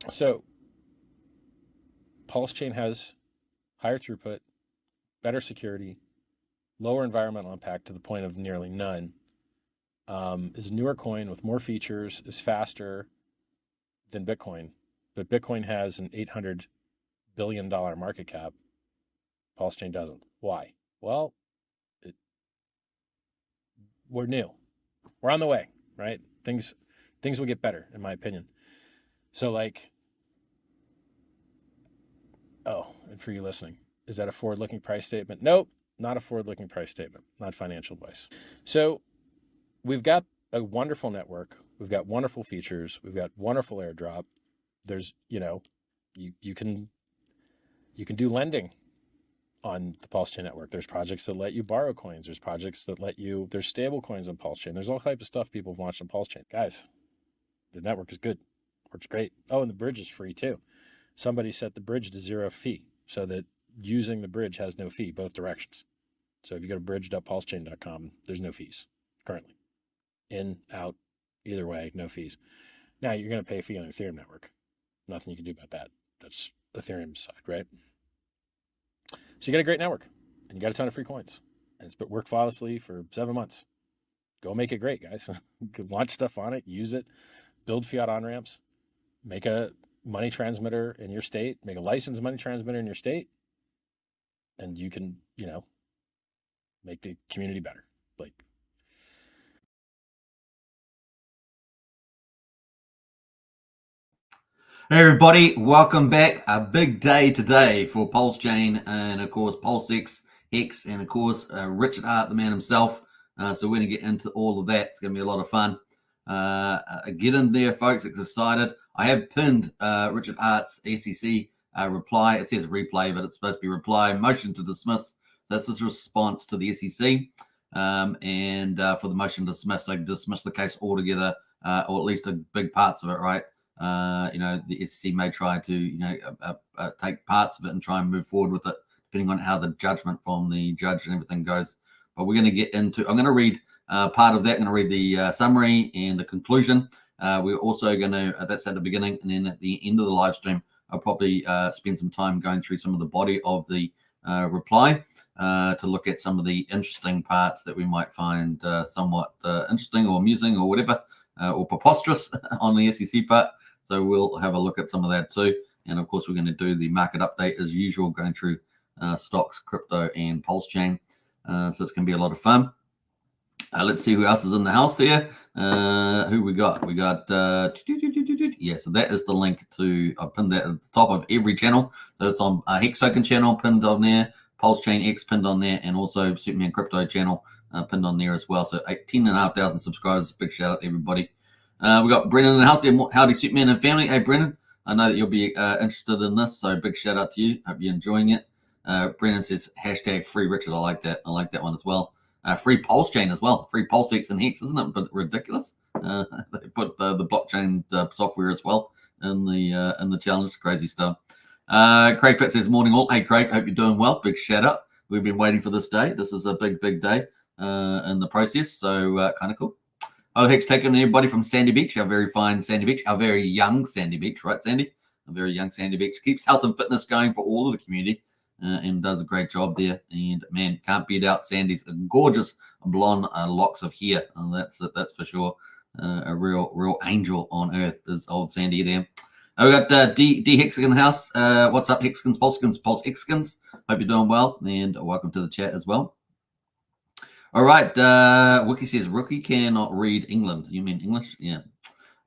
So Pulsechain has higher throughput, better security, lower environmental impact to the point of nearly none, is a newer coin with more features, is faster than Bitcoin. But Bitcoin has an $800 billion market cap. Pulsechain doesn't. Why? Well, we're new. We're on the way, right? Things will get better, in my opinion. So, like, oh, and for you listening, is that a forward-looking price statement? Nope, not a forward-looking price statement, not financial advice. So we've got a wonderful network. We've got wonderful features. We've got wonderful airdrop. There's, you can do lending on the Pulsechain network. There's projects that let you borrow coins. There's projects that there's stable coins on Pulsechain. There's all types of stuff people have launched on Pulsechain. Guys, the network is good. Works great. Oh, and the bridge is free too. Somebody set the bridge to 0 fee so that using the bridge has no fee, both directions. So if you go to bridge.pulsechain.com, there's no fees currently. In, out, either way, no fees. Now you're going to pay a fee on the Ethereum network. Nothing you can do about that. That's Ethereum's side, right? So you got a great network and you got a ton of free coins. And it's been worked flawlessly for 7 months. Go make it great, guys. Launch stuff on it, use it, build fiat on-ramps, make a money transmitter in your state, make a licensed money transmitter in your state, and you can, make the community better. Like, Hey everybody, welcome back. A big day today for Pulsechain and of course PulseX, Hex, and of course Richard Hart, the man himself. So we're going to get into all of that. It's going to be a lot of fun. Get in there, folks. It's excited. I have pinned Richard Hart's SEC reply. It says replay, but it's supposed to be reply. Motion to dismiss. So that's his response to the SEC. And for the motion to dismiss, so dismiss the case altogether, or at least the big parts of it, right? The SEC may try to, take parts of it and try and move forward with it, depending on how the judgment from the judge and everything goes. But we're going to get into, I'm going to read part of that. I'm going to read the summary and the conclusion. We're also going to, that's at the beginning, and then at the end of the live stream, I'll probably spend some time going through some of the body of the reply to look at some of the interesting parts that we might find somewhat interesting or amusing or whatever, or preposterous on the SEC part. So we'll have a look at some of that too. And of course, we're going to do the market update as usual, going through stocks, crypto, and Pulsechain. So it's going to be a lot of fun. Let's see who else is in the house there. Who we got? We got, yeah, so that is the link to, I pinned that at the top of every channel. So it's on Hex Token channel pinned on there, Pulsechain X pinned on there, and also Superman Crypto channel pinned on there as well. So 18,500 subscribers. Big shout out to everybody. We got Brennan in the house there. Howdy, Superman and family. Hey, Brennan, I know that you'll be interested in this, so big shout out to you. Hope you're enjoying it. Brennan says hashtag free Richard. I like that. I like that one as well. Free Pulsechain as well. Free PulseX and Hex, isn't it? But ridiculous. They put the blockchain software as well in the challenge. Crazy stuff. Craig Pitt says morning all. Hey Craig, hope you're doing well. Big shout out. We've been waiting for this day. This is a big day in the process. So kind of cool. Oh, Hex Token, everybody from Sandy Beach, our very fine Sandy Beach, our very young Sandy Beach, right, Sandy? A very young Sandy Beach. Keeps health and fitness going for all of the community and does a great job there. And, man, can't beat out Sandy's gorgeous blonde locks of hair. And that's for sure. A real angel on earth is old Sandy there. We got D Hexkins in the house. What's up, Hexkins, Pulse Hexkins? Hope you're doing well, and welcome to the chat as well. All right, Wiki says rookie cannot read England. You mean English? Yeah.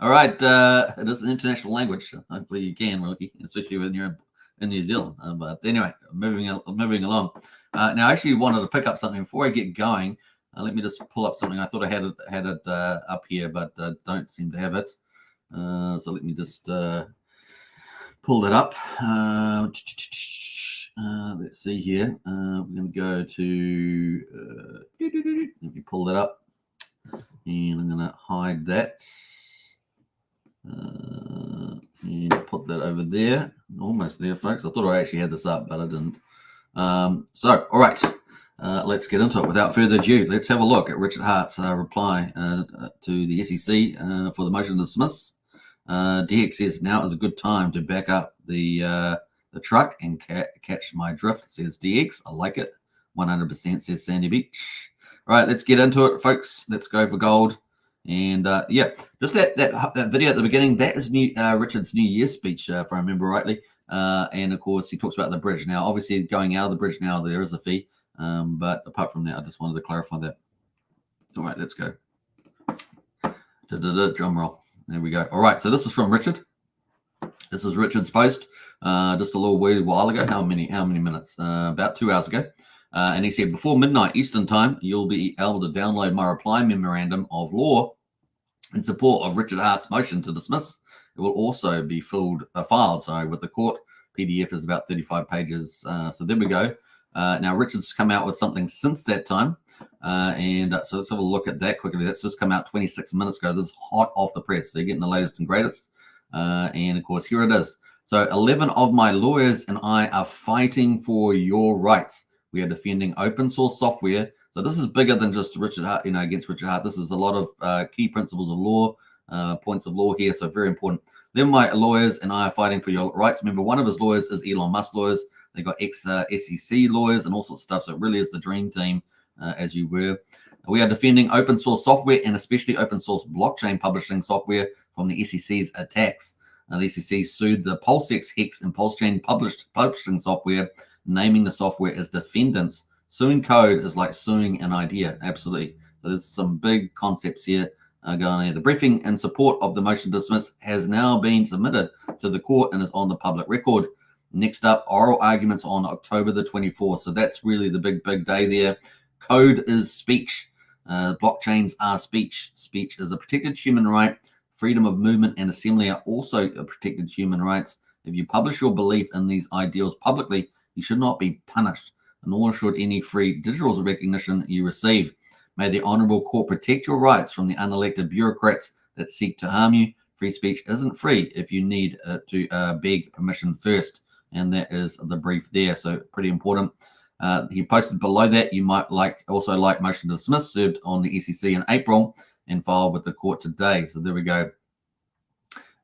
All right, it is an international language. Hopefully you can, Wiki, especially when you're in New Zealand. But anyway, moving along. Now, I actually wanted to pick up something before I get going. Let me just pull up something. I thought I had it up here, but don't seem to have it. So let me just pull that up. Let's see here. We're going to go to, let me pull that up, and I'm going to hide that and put that over there. Almost there, folks. I thought I actually had this up, but I didn't. So, all right, let's get into it. Without further ado, let's have a look at Richard Hart's reply to the SEC for the motion to dismiss. DX says now is a good time to back up the truck and catch my drift, says DX. I like it. 100%, says Sandy Beach. All right, let's get into it, folks. Let's go for gold. And yeah, just that video at the beginning, that is Richard's New Year's speech, if I remember rightly. And of course, he talks about the bridge. Now, obviously, going out of the bridge now, there is a fee. But apart from that, I just wanted to clarify that. All right, let's go. Drum roll. There we go. All right, so this is from Richard. This is Richard's post just a little while ago. How many minutes? About 2 hours ago. And he said, before midnight Eastern time, you'll be able to download my reply memorandum of law in support of Richard Hart's motion to dismiss. It will also be filed with the court. PDF is about 35 pages. So there we go. Now, Richard's come out with something since that time. So let's have a look at that quickly. That's just come out 26 minutes ago. This is hot off the press. So you're getting the latest and greatest. And of course, here it is. So 11 of my lawyers and I are fighting for your rights. We are defending open source software. So this is bigger than just Richard Hart, against Richard Hart. This is a lot of key principles of law, points of law here. So very important. Then my lawyers and I are fighting for your rights. Remember, one of his lawyers is Elon Musk lawyers. They got ex-SEC lawyers and all sorts of stuff. So it really is the dream team, as you were. We are defending open source software and especially open source blockchain publishing software from the SEC's attacks. The SEC sued the Pulsechain, Hex, and Pulsechain publishing software, naming the software as defendants. Suing code is like suing an idea. Absolutely. So there's some big concepts here going on here. The briefing in support of the motion to dismiss has now been submitted to the court and is on the public record. Next up, oral arguments on October the 24th. So that's really the big day there. Code is speech. Blockchains are speech. Speech is a protected human right. Freedom of movement and assembly are also protected human rights. If you publish your belief in these ideals publicly, you should not be punished, nor should any free digital recognition you receive. May the Honourable Court protect your rights from the unelected bureaucrats that seek to harm you. Free speech isn't free if you need to beg permission first. And that is the brief there. So pretty important. He posted below that, you might also like motion to dismiss, served on the SEC in April and filed with the court today. So there we go.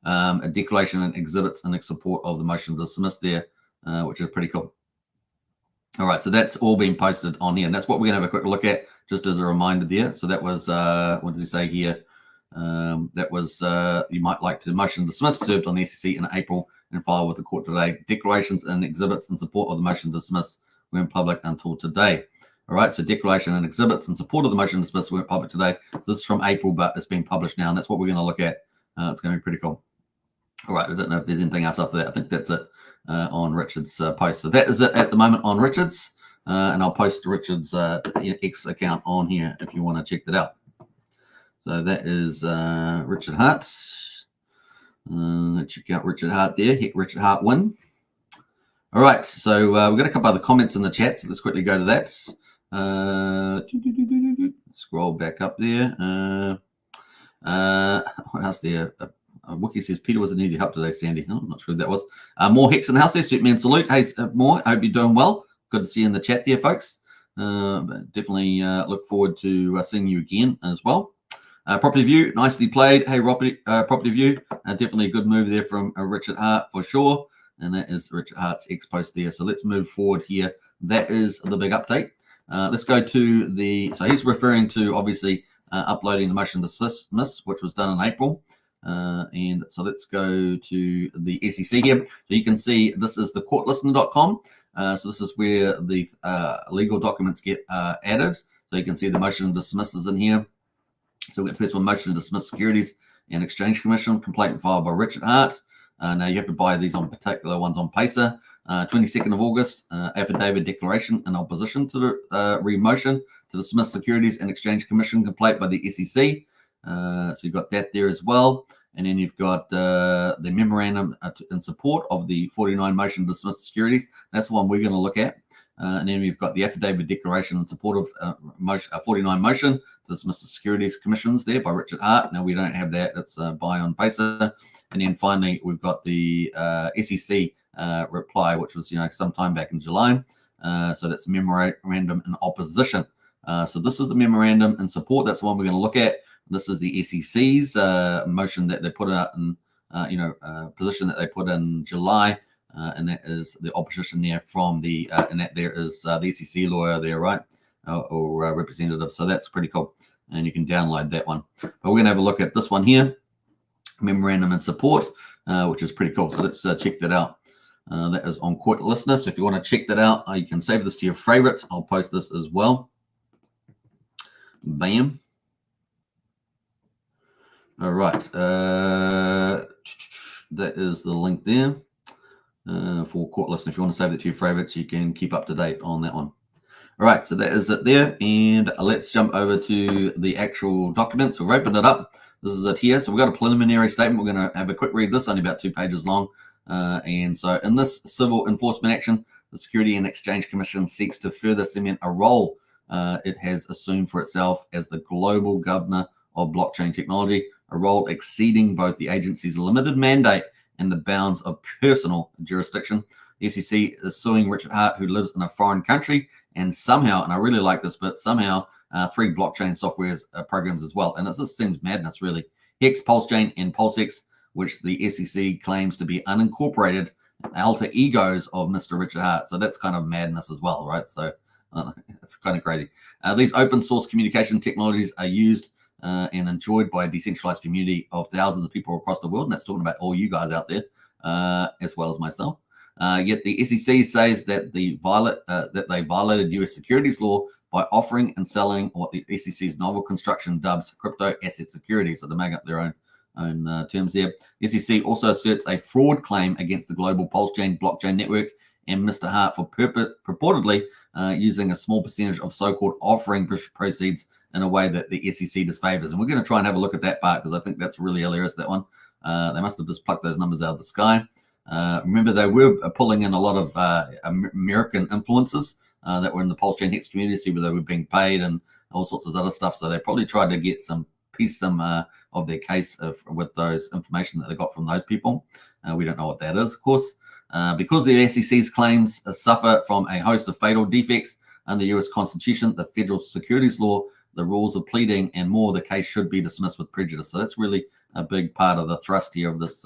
A declaration and exhibits in support of the motion to dismiss there, which is pretty cool. All right, so that's all been posted on here, and that's what we're going to have a quick look at, just as a reminder there. So that was, what does he say here? That was, you might like to motion to dismiss, served on the SEC in April and filed with the court today. Declarations and exhibits in support of the motion to dismiss went public until today. All right, so declaration and exhibits in support of the motion to dismiss went public today. This is from April, but it's been published now, and that's what we're going to look at. It's going to be pretty cool. All right, I don't know if there's anything else after that. I think that's it on Richard's post. So that is it at the moment on Richard's, and I'll post Richard's X account on here if you want to check that out. So that is Richard Hart. Let's check out Richard Hart there. Hit Richard Hart win. All right, so we've got a couple other comments in the chat, so let's quickly go to that. Scroll back up there. What else there? Wiki says Peter was in need of help today, Sandy. Oh, I'm not sure who that was. More Hex in the house there. Suitman salute. Hey, more. I hope you're doing well. Good to see you in the chat there, folks. Definitely look forward to seeing you again as well. Property View, nicely played. Hey, Property View. Definitely a good move there from Richard Hart for sure. And that is Richard Hart's X post there. So let's move forward here. That is the big update. Let's go to the, so he's referring to obviously uploading the motion to dismiss, which was done in April. And so let's go to the SEC here. So you can see this is the courtlistener.com. So this is where the legal documents get added. So you can see the motion to dismiss is in here. So we've got the first one, motion to dismiss Securities and Exchange Commission, complaint filed by Richard Hart. Now you have to buy these on particular ones on Pacer. 22nd of August, affidavit declaration in opposition to the re-motion to dismiss Securities and Exchange Commission complaint by the SEC. So you've got that there as well. And then you've got the memorandum in support of the 49 motion to dismiss securities. That's the one we're going to look at. And then we've got the affidavit declaration in support of 49 motion to dismiss the securities commissions there by Richard Hart. Now we don't have that. That's buy on Pacer. And then finally, we've got the SEC reply, which was sometime back in July. So that's memorandum in opposition. So this is the memorandum in support. That's the one we're going to look at. This is the SEC's motion that they put out in position that they put in July, and that is the opposition there from the and that there is the SEC lawyer there, right, or representative. So that's pretty cool, and you can download that one. But we're going to have a look at this one here, memorandum in support, which is pretty cool. So let's check that out. That is on Court Listener. So if you want to check that out, you can save this to your favorites. I'll post this as well. Bam. All right. That is the link there for Court Listener. If you want to save it to your favorites, you can keep up to date on that one. All right. So that is it there. And let's jump over to the actual document. So we've opened it up. This is it here. So we've got a preliminary statement. We're going to have a quick read. This only about 2 pages long. And so in this civil enforcement action, the Security and Exchange Commission seeks to further cement a role it has assumed for itself as the global governor of blockchain technology, a role exceeding both the agency's limited mandate and the bounds of personal jurisdiction. The SEC is suing Richard Hart, who lives in a foreign country, and somehow, and I really like this bit, somehow 3 blockchain software programs as well. And this seems madness, really. Hex, Pulsechain, and Pulsex, which the SEC claims to be unincorporated alter egos of Mr. Richard Hart. So that's kind of madness as well, right? So it's kind of crazy. These open source communication technologies are used and enjoyed by a decentralized community of thousands of people across the world. And that's talking about all you guys out there, as well as myself. Yet the SEC says that they violated U.S. securities law by offering and selling what the SEC's novel construction dubs crypto asset securities. So they're making up their own terms there. The SEC also asserts a fraud claim against the global Pulsechain blockchain network and Mr. Hart for purportedly using a small percentage of so-called offering proceeds in a way that the SEC disfavors. And we're going to try and have a look at that part because I think that's really hilarious, that one. They must have just plucked those numbers out of the sky. Remember, they were pulling in a lot of American influencers that were in the Pulsechain Hex community, see where they were being paid and all sorts of other stuff. So they probably tried to get some of their case with those information that they got from those people. We don't know what that is, of course. Because the SEC's claims suffer from a host of fatal defects in the U.S. Constitution, the federal securities law, the rules of pleading, and more, the case should be dismissed with prejudice. So that's really a big part of the thrust here of this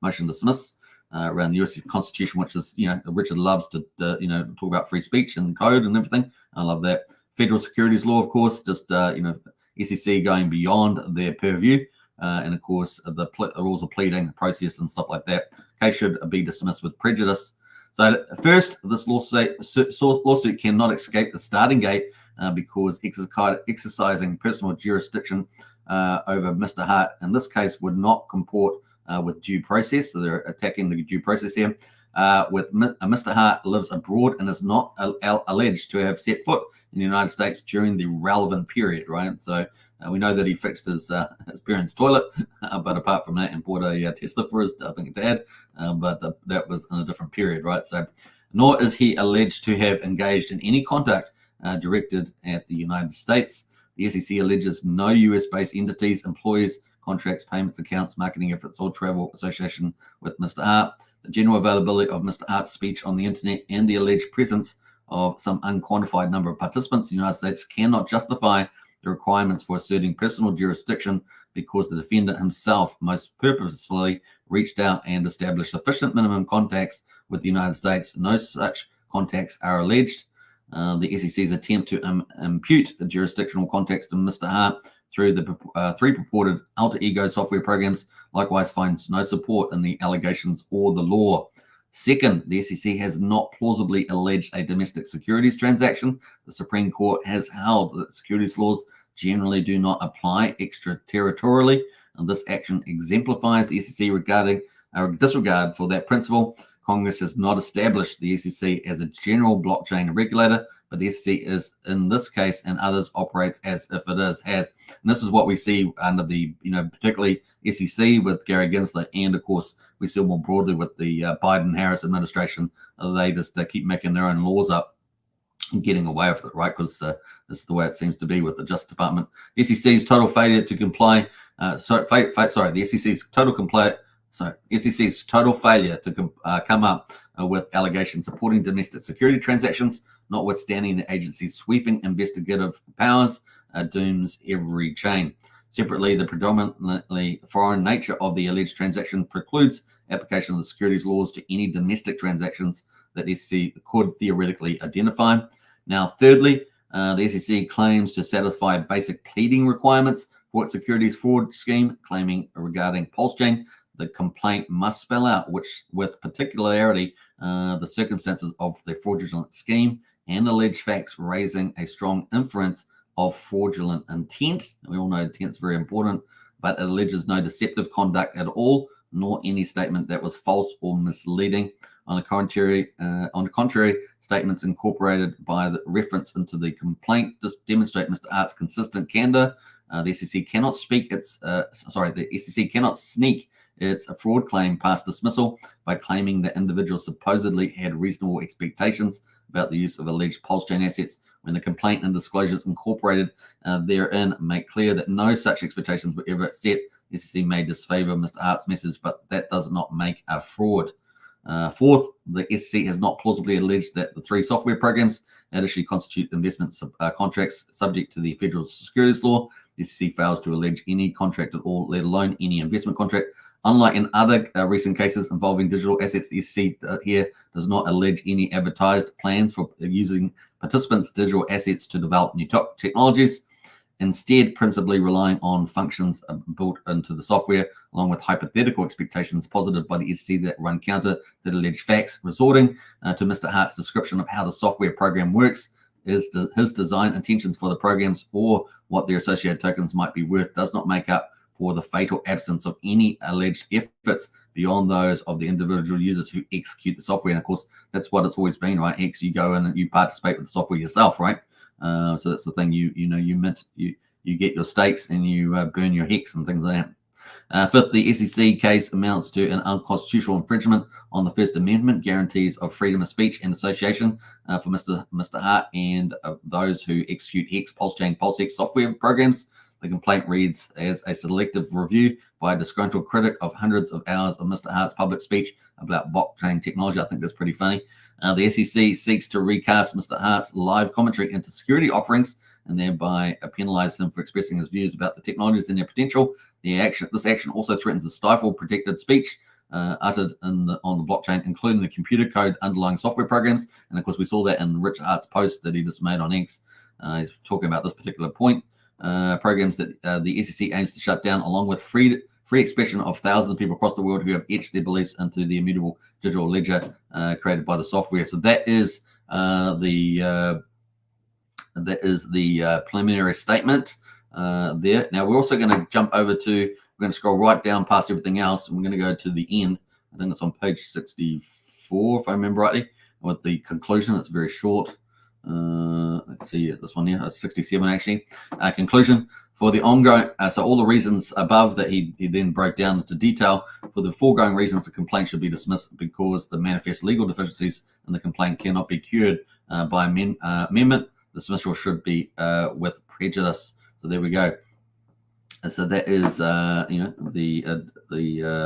motion to dismiss around the U.S. Constitution, which is, Richard loves to, talk about free speech and code and everything. I love that. Federal securities law, of course, just, SEC going beyond their purview. And of course, the rules of pleading, process, and stuff like that. Case should be dismissed with prejudice. So first, this lawsuit cannot escape the starting gate because exercising personal jurisdiction over Mr. Hart in this case would not comport with due process. So they're attacking the due process here. Mr. Hart lives abroad and is not alleged to have set foot in the United States during the relevant period, right? So we know that he fixed his parents' toilet, but apart from that, and bought a Tesla for his, I think, dad, but that was in a different period, right? So nor is he alleged to have engaged in any conduct directed at the United States. The SEC alleges no US-based entities, employees, contracts, payments, accounts, marketing efforts, or travel association with Mr. Hart. The general availability of Mr. Hart's speech on the internet and the alleged presence of some unquantified number of participants in the United States cannot justify the requirements for asserting personal jurisdiction because the defendant himself most purposefully reached out and established sufficient minimum contacts with the United States. No such contacts are alleged. The SEC's attempt to impute the jurisdictional contacts to Mr. Hart through the 3 purported alter ego software programs likewise finds no support in the allegations or the law. Second, the SEC has not plausibly alleged a domestic securities transaction. The Supreme Court has held that securities laws generally do not apply extraterritorially, and this action exemplifies the SEC regarding disregard for that principle. Congress has not established the SEC as a general blockchain regulator, but the SEC is, in this case and others, operates as if it has. And this is what we see under the, particularly SEC with Gary Gensler, and of course, we see more broadly with the Biden-Harris administration. They just keep making their own laws up and getting away with it, right? Because this is the way it seems to be with the Justice Department. The SEC's total failure to comply, the SEC's total failure to come up with allegations supporting domestic security transactions, notwithstanding the agency's sweeping investigative powers, dooms every chain. Separately, the predominantly foreign nature of the alleged transaction precludes application of the securities laws to any domestic transactions that the SEC could theoretically identify. Now, thirdly, the SEC claims to satisfy basic pleading requirements for its securities fraud scheme, claiming regarding Pulsechain, the complaint must spell out with particularity the circumstances of the fraudulent scheme and alleged facts raising a strong inference of fraudulent intent. We all know intent is very important, but it alleges no deceptive conduct at all, nor any statement that was false or misleading. On the contrary, statements incorporated by the reference into the complaint just demonstrate Mr. Hart's consistent candor. The SEC cannot the SEC cannot sneak its fraud claim past dismissal by claiming that individuals supposedly had reasonable expectations about the use of alleged Pulsechain assets when the complaint and disclosures incorporated therein make clear that no such expectations were ever set. The SEC may disfavor Mr. Hart's message, but that does not make a fraud. Fourth, the SEC has not plausibly alleged that the 3 software programs at issue constitute investment contracts subject to the federal securities law. The SEC fails to allege any contract at all, let alone any investment contract. Unlike in other recent cases involving digital assets, the SEC here does not allege any advertised plans for using participants' digital assets to develop new technologies, instead principally relying on functions built into the software, along with hypothetical expectations posited by the SEC that run counter to the alleged facts. Resorting to Mr. Hart's description of how the software program works, his design intentions for the programs or what their associated tokens might be worth does not make up for the fatal absence of any alleged efforts beyond those of the individual users who execute the software. And of course, that's what it's always been, right? Hex, you go in and you participate with the software yourself, right? So that's the thing. You mint, you get your stakes and you burn your Hex and things like that. Fifth, the SEC case amounts to an unconstitutional infringement on the First Amendment guarantees of freedom of speech and association for Mr. Hart and those who execute Hex, Pulsechain, PulseX software programs. The complaint reads as a selective review by a disgruntled critic of hundreds of hours of Mr. Hart's public speech about blockchain technology. I think that's pretty funny. The SEC seeks to recast Mr. Hart's live commentary into security offerings and thereby penalize him for expressing his views about the technologies and their potential. This action also threatens to stifle protected speech uttered on the blockchain, including the computer code underlying software programs. And of course, we saw that in Richard Hart's post that he just made on X. He's talking about this particular point. Programs that the SEC aims to shut down, along with free expression of thousands of people across the world who have etched their beliefs into the immutable digital ledger created by the software. So that is the preliminary statement there. Now we're also going to jump over to, we're going to scroll right down past everything else, and we're going to go to the end. I think it's on page 64, if I remember rightly, with the conclusion. It's very short. Let's see this one here, 67 actually. Conclusion for the ongoing, so all the reasons above that he then broke down into detail. For the foregoing reasons, the complaint should be dismissed because the manifest legal deficiencies in the complaint cannot be cured by amendment. Dismissal should be with prejudice. So there we go. So that is, the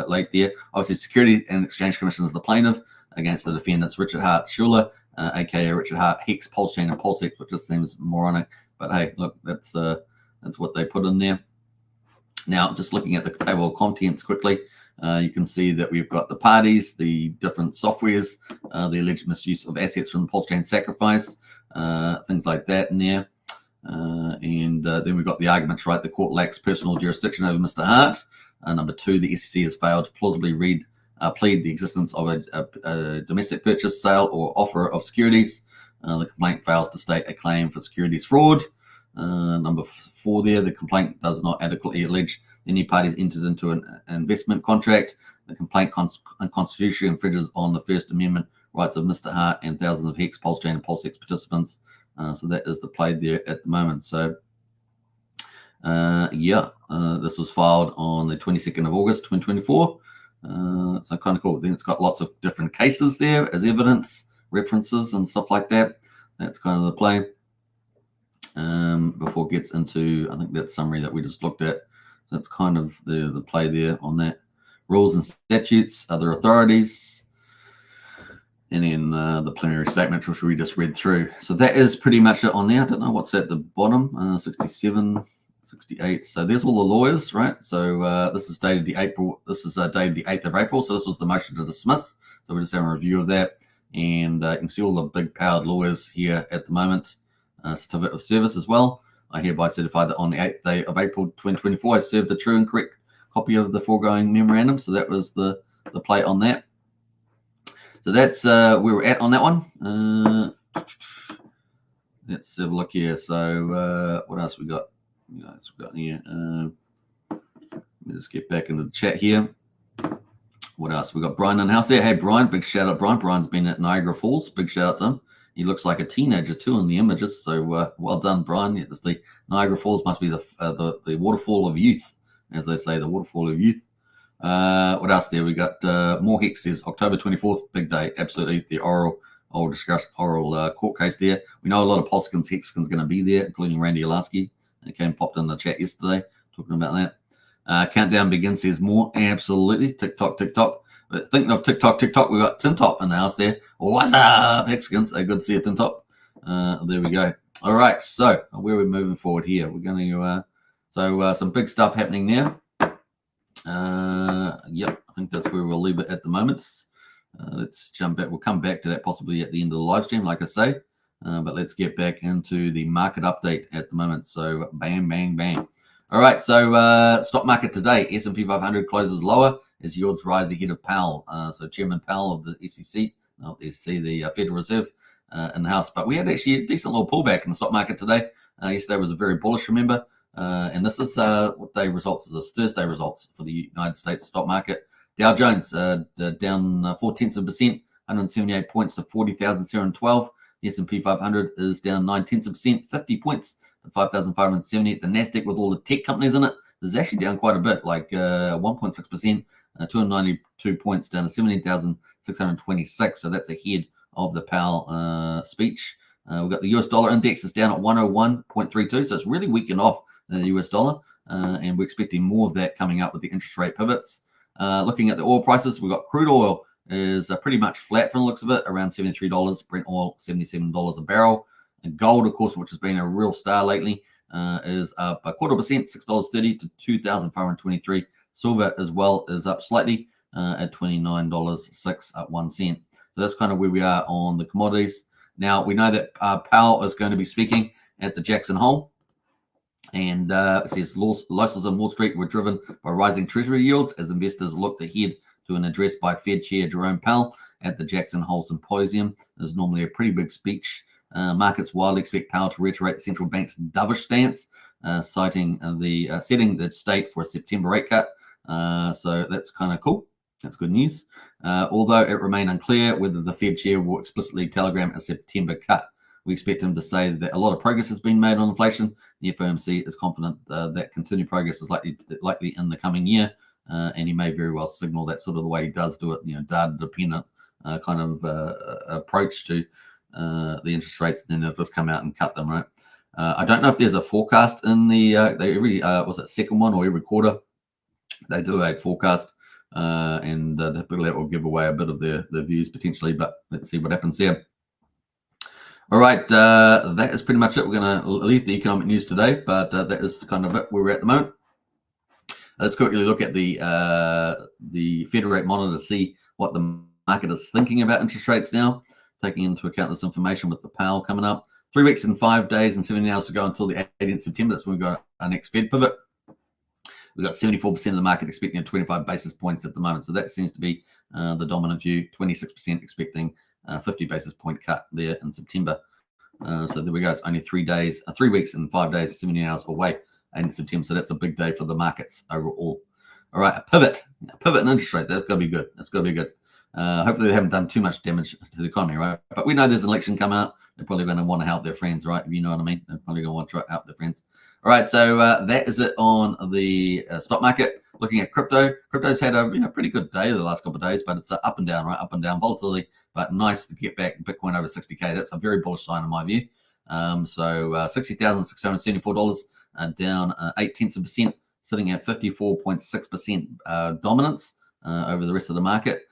late there. Obviously, Security and Exchange Commission is the plaintiff against the defendants Richard Hart Schuler, aka Richard Hart, Hex, Pulsechain, and PulseX, which just seems moronic. But hey, look, that's what they put in there. Now, just looking at the table of contents quickly, you can see that we've got the parties, the different softwares, the alleged misuse of assets from the Pulsechain sacrifice, things like that in there. And then we've got the arguments, right? The court lacks personal jurisdiction over Mr. Hart. Number 2, the SEC has failed to plausibly plead the existence of a domestic purchase, sale, or offer of securities. The complaint fails to state a claim for securities fraud. Number 4 there, the complaint does not adequately allege any parties entered into an investment contract. The complaint unconstitutionally infringes on the First Amendment rights of Mr. Hart and thousands of Hex, Pulsechain, and PulseX participants. So that is the play there at the moment. So, this was filed on the 22nd of August, 2024. So kind of cool. Then it's got lots of different cases there as evidence, references, and stuff like that. That's kind of the play. Before it gets into, I think, that summary that we just looked at. So that's kind of the play there on that. Rules and statutes, other authorities, and then the plenary statement, which we just read through. So that is pretty much it on there. I don't know what's at the bottom, 67. 68. So there's all the lawyers, right? So this is dated the 8th of April. So this was the motion to dismiss. So we're just having a review of that. And you can see all the big powered lawyers here at the moment. Certificate of service as well. I hereby certify that on the 8th day of April 2024, I served a true and correct copy of the foregoing memorandum. So that was the play on that. So that's where we're at on that one. Let's have a look here. So what else we got? Here. Let me just get back into the chat here. What else? We got Brian in the house there. Hey, Brian, big shout out, Brian. Brian's been at Niagara Falls. Big shout out to him. He looks like a teenager too in the images. So well done, Brian. Yeah, the Niagara Falls must be the waterfall of youth, as they say, the waterfall of youth. What else there? We got more Hex says October 24th, big day. Absolutely, the oral court case there. We know a lot of Pulsechain's Hexkin's going to be there, including Randy Alaski. He popped in the chat yesterday talking about that. Countdown begins says more. Absolutely. TikTok. But thinking of TikTok, we got Tintop in the house there. What's up, Hexkins? Good to see you, Tintop. There we go. All right. So where are we moving forward here? We're going to some big stuff happening there. Yep. I think that's where we'll leave it at the moment. Let's jump back. We'll come back to that possibly at the end of the live stream, like I say. But let's get back into the market update at the moment. So bang, bang, bang. All right. So stock market today, S&P 500 closes lower as yields rise ahead of Powell. So Chairman Powell of the SEC, the Federal Reserve in the house. But we had actually a decent little pullback in the stock market today. Yesterday was a very bullish, remember. And this is what day results is this Thursday results for the United States stock market. Dow Jones down 0.4%, 178 points to 40,712. The S&P 500 is down 0.9%, 50 points to 5,570. The Nasdaq with all the tech companies in it is actually down quite a bit, like 1.6%, 292 points down to 17,626. So that's ahead of the Powell speech. We've got the US dollar index is down at 101.32, so it's really weakened off the US dollar, and we're expecting more of that coming up with the interest rate pivots. Looking at the oil prices, we've got crude oil is pretty much flat from the looks of it, around $73. Brent oil, $77 a barrel. And gold, of course, which has been a real star lately, is up 0.25%, $6.30 to $2,523. Silver as well is up slightly at $29.06 up 1 cent. So that's kind of where we are on the commodities. Now, we know that Powell is going to be speaking at the Jackson Hole. And it says losses on Wall Street were driven by rising Treasury yields as investors looked ahead to an address by Fed Chair Jerome Powell at the Jackson Hole Symposium. There's normally a pretty big speech. Markets widely expect Powell to reiterate the central bank's dovish stance, citing setting the state for a September rate cut. So that's kind of cool. That's good news. Although it remained unclear whether the Fed chair will explicitly telegram a September cut. We expect him to say that a lot of progress has been made on inflation. The FOMC is confident that continued progress is likely in the coming year, and he may very well signal that sort of the way he does do it, data-dependent kind of approach to the interest rates. Then they'll just come out and cut them, right? I don't know if there's a forecast in the every second one or every quarter they do a forecast, and that will give away a bit of their views potentially. But let's see what happens there. All right, that is pretty much it. We're going to leave the economic news today, but that is kind of it where we're at the moment. Let's quickly look at the Federal Rate Monitor to see what the market is thinking about interest rates now, taking into account this information with the Powell coming up. 3 weeks and 5 days and 17 hours to go until the 18th of September. That's when we've got our next Fed pivot. We've got 74% of the market expecting a 25 basis points at the moment. So that seems to be the dominant view. 26% expecting 50 basis point cut there in September. So there we go. It's only 3 weeks and 5 days, 17 hours away in September. So that's a big day for the markets overall. All right, a pivot in interest rate. That's going to be good. Hopefully they haven't done too much damage to the economy, right? But we know there's an election coming up. They're probably going to want to help their friends, right? If you know what I mean. They're probably going to want to help their friends. All right, so that is it on the stock market. Looking at crypto, crypto's had a pretty good day the last couple of days, but it's up and down, right? Up and down volatility, but nice to get back Bitcoin over 60K. That's a very bullish sign in my view. So $60,674 down 0.8%, sitting at 54.6% dominance over the rest of the market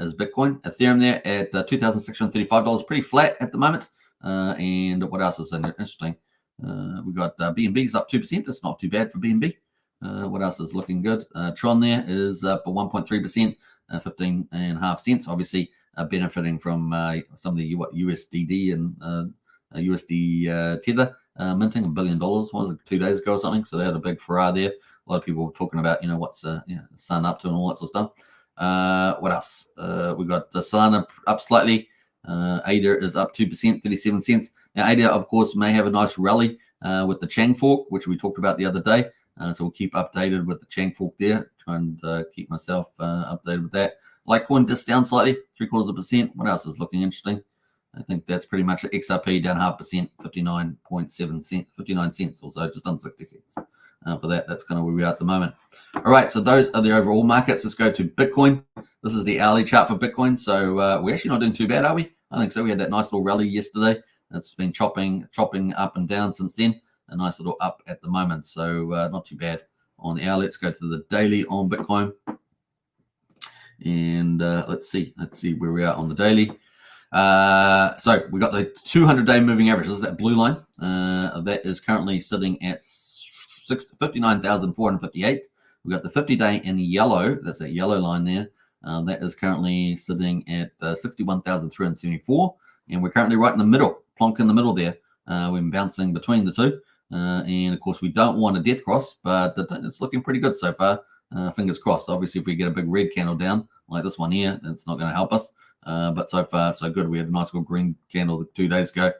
is Bitcoin. Ethereum there at $2,635, pretty flat at the moment. And what else is interesting? We got BNB's up 2%. That's not too bad for BNB. What else is looking good? Tron there is up 1.3%, 15.5 cents. Obviously, benefiting from some of the USDD and USD Tether minting $1 billion. Was it 2 days ago or something? So they had a big furore there. A lot of people talking about what's the sun up to and all that sort of stuff. What else? We got Solana up slightly. ADA is up 2%, 37 cents. Now, ADA, of course, may have a nice rally with the Chang fork, which we talked about the other day. So we'll keep updated with the Chang fork there. Try and keep myself updated with that. Litecoin just down slightly, 0.75%. What else is looking interesting? I think that's pretty much it. XRP down 0.5%, 59 cents, also just under 60 cents. For that, that's kind of where we are at the moment. All right, so those are the overall markets. Let's go to Bitcoin. This is the hourly chart for Bitcoin. So we're actually not doing too bad, are we? I think so. We had that nice little rally yesterday. It's been chopping up and down since then. A nice little up at the moment. So not too bad on the hour. Let's go to the daily on Bitcoin. And let's see where we are on the daily. So we got the 200-day moving average. This is that blue line. That is currently sitting at 59,458. We got the 50-day in yellow. That's that yellow line there. That is currently sitting at 61,374. And we're currently right in the middle, plonk in the middle there. We've been bouncing between the two. And of course, we don't want a death cross, but it's looking pretty good so far. Fingers crossed. Obviously, if we get a big red candle down like this one here, it's not going to help us. But so far, so good. We had a nice little green candle 2 days ago.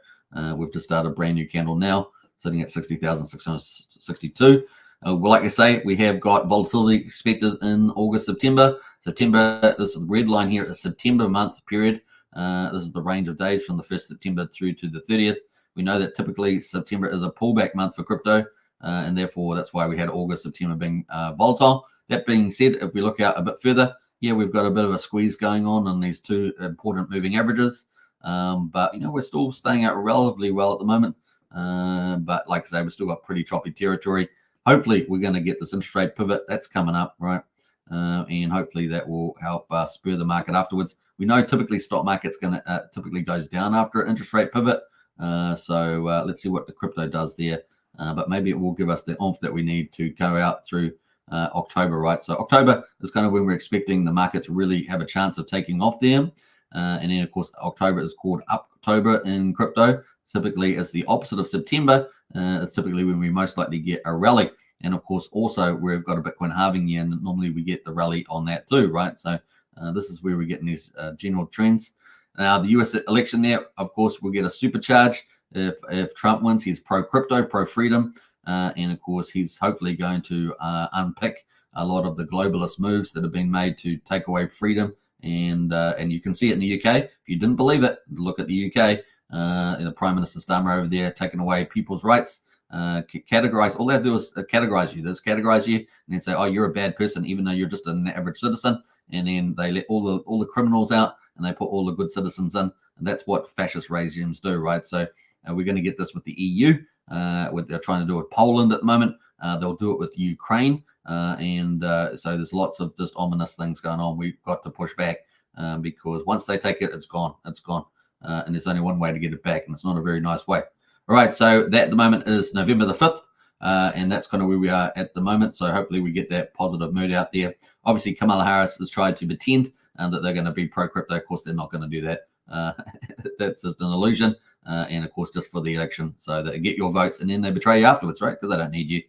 We've just started a brand new candle now, sitting at 60,662. Well, like I say, we have got volatility expected in August, September. September, this red line here, is September month period. This is the range of days from the 1st September through to the 30th. We know that typically September is a pullback month for crypto, and therefore that's why we had August, September being volatile. That being said, if we look out a bit further, yeah, we've got a bit of a squeeze going on these two important moving averages. But, we're still staying out relatively well at the moment. But like I say, we've still got pretty choppy territory. Hopefully, we're going to get this interest rate pivot. That's coming up, right? And hopefully that will help spur the market afterwards. We know typically stock market's going to typically goes down after an interest rate pivot. So let's see what the crypto does there. But maybe it will give us the oomph that we need to go out through October, right? So October is kind of when we're expecting the market to really have a chance of taking off there. And then, of course, October is called Uptober in crypto. Typically, it's the opposite of September. It's typically when we most likely get a rally. And, of course, also we've got a Bitcoin halving year, and normally we get the rally on that too, right? So this is where we're getting these general trends. Now, the US election there, of course, will get a supercharge. If Trump wins, he's pro-crypto, pro-freedom. And, of course, he's hopefully going to unpick a lot of the globalist moves that have been made to take away freedom. And you can see it in the UK. If you didn't believe it, look at the UK. The Prime Minister Starmer over there taking away people's rights. Categorize. All they have to do is categorize you. They just categorize you and then say, oh, you're a bad person, even though you're just an average citizen. And then they let all the criminals out and they put all the good citizens in. And that's what fascist regimes do, right? So we're going to get this with the EU. What they're trying to do with Poland at the moment. They'll do it with Ukraine. So there's lots of just ominous things going on. We've got to push back because once they take it, it's gone. It's gone. And there's only one way to get it back, and it's not a very nice way. All right, so that at the moment is November the 5th, and that's kind of where we are at the moment. So hopefully we get that positive mood out there. Obviously, Kamala Harris has tried to pretend that they're going to be pro-crypto. Of course, they're not going to do that. That's just an illusion, and of course, just for the election. So they get your votes, and then they betray you afterwards, right? Because they don't need you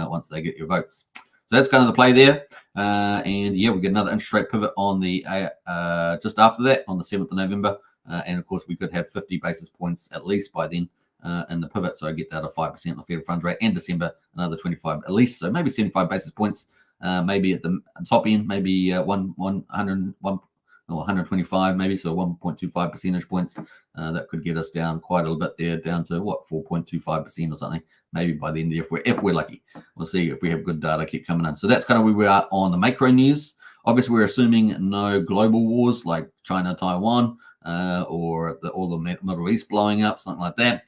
once they get your votes. So that's kind of the play there. And yeah, we get another interest rate pivot on the just after that on the 7th of November. And of course, we could have 50 basis points at least by then in the pivot. So I get that at 5% of Fed funds rate, and December another 25 at least. So maybe 75 basis points, maybe at the top end, maybe 125 maybe, so 1.25 percentage points. That could get us down quite a little bit there, down to 4.25% or something, maybe by the end of the year if we're lucky. We'll see if we have good data keep coming in. So that's kind of where we are on the macro news. Obviously, we're assuming no global wars like China, Taiwan, or all the Middle East blowing up, something like that.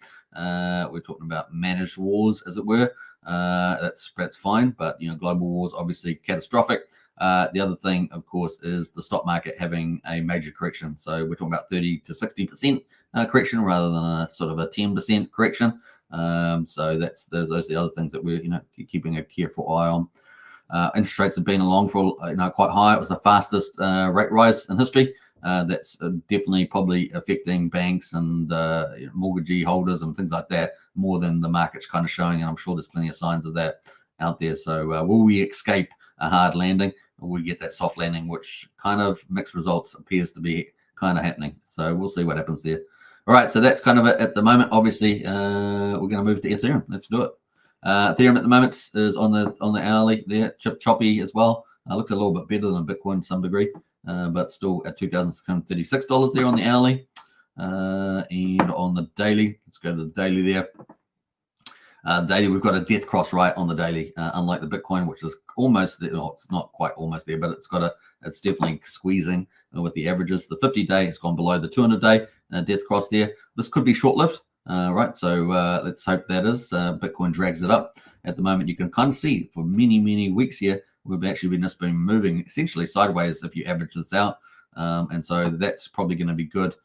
We're talking about managed wars, as it were. That's fine, but global wars obviously catastrophic. The other thing, of course, is the stock market having a major correction. So we're talking about 30 to 60% correction rather than a sort of a 10% correction. So those are the other things that we're keeping a careful eye on. Interest rates have been along for quite high. It was the fastest rate rise in history. That's definitely probably affecting banks and mortgagee holders and things like that more than the market's kind of showing. And I'm sure there's plenty of signs of that out there. So will we escape a hard landing, or will we get that soft landing, which kind of mixed results appears to be kind of happening. So we'll see what happens there. All right, so that's kind of it at the moment. Obviously, we're going to move to Ethereum. Let's do it. Ethereum at the moment is on the hourly there, choppy as well. Looks a little bit better than Bitcoin to some degree, but still at $2,636 there on the hourly. And on the daily, let's go to the daily there. Daily, we've got a death cross right on the daily, unlike the Bitcoin, which is almost there. No, it's not quite almost there, but it's definitely squeezing with the averages. The 50-day has gone below the 200-day death cross there. This could be short-lived, right? So let's hope that is. Bitcoin drags it up. At the moment, you can kind of see for many, many weeks here, we've actually just been moving essentially sideways if you average this out. And so that's probably going to be good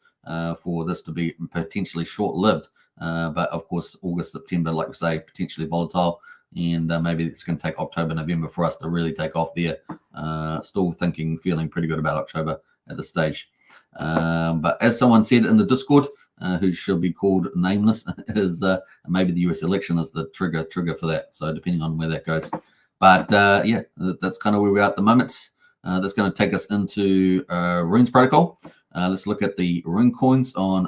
for this to be potentially short-lived. But of course, August, September, like we say, potentially volatile, and maybe it's going to take October, November for us to really take off there. Still feeling pretty good about October at this stage. But as someone said in the Discord, who should be called nameless, is maybe the US election is the trigger for that. So depending on where that goes. But yeah, that's kind of where we are at the moment. That's going to take us into Runes protocol. Let's look at the rune coins on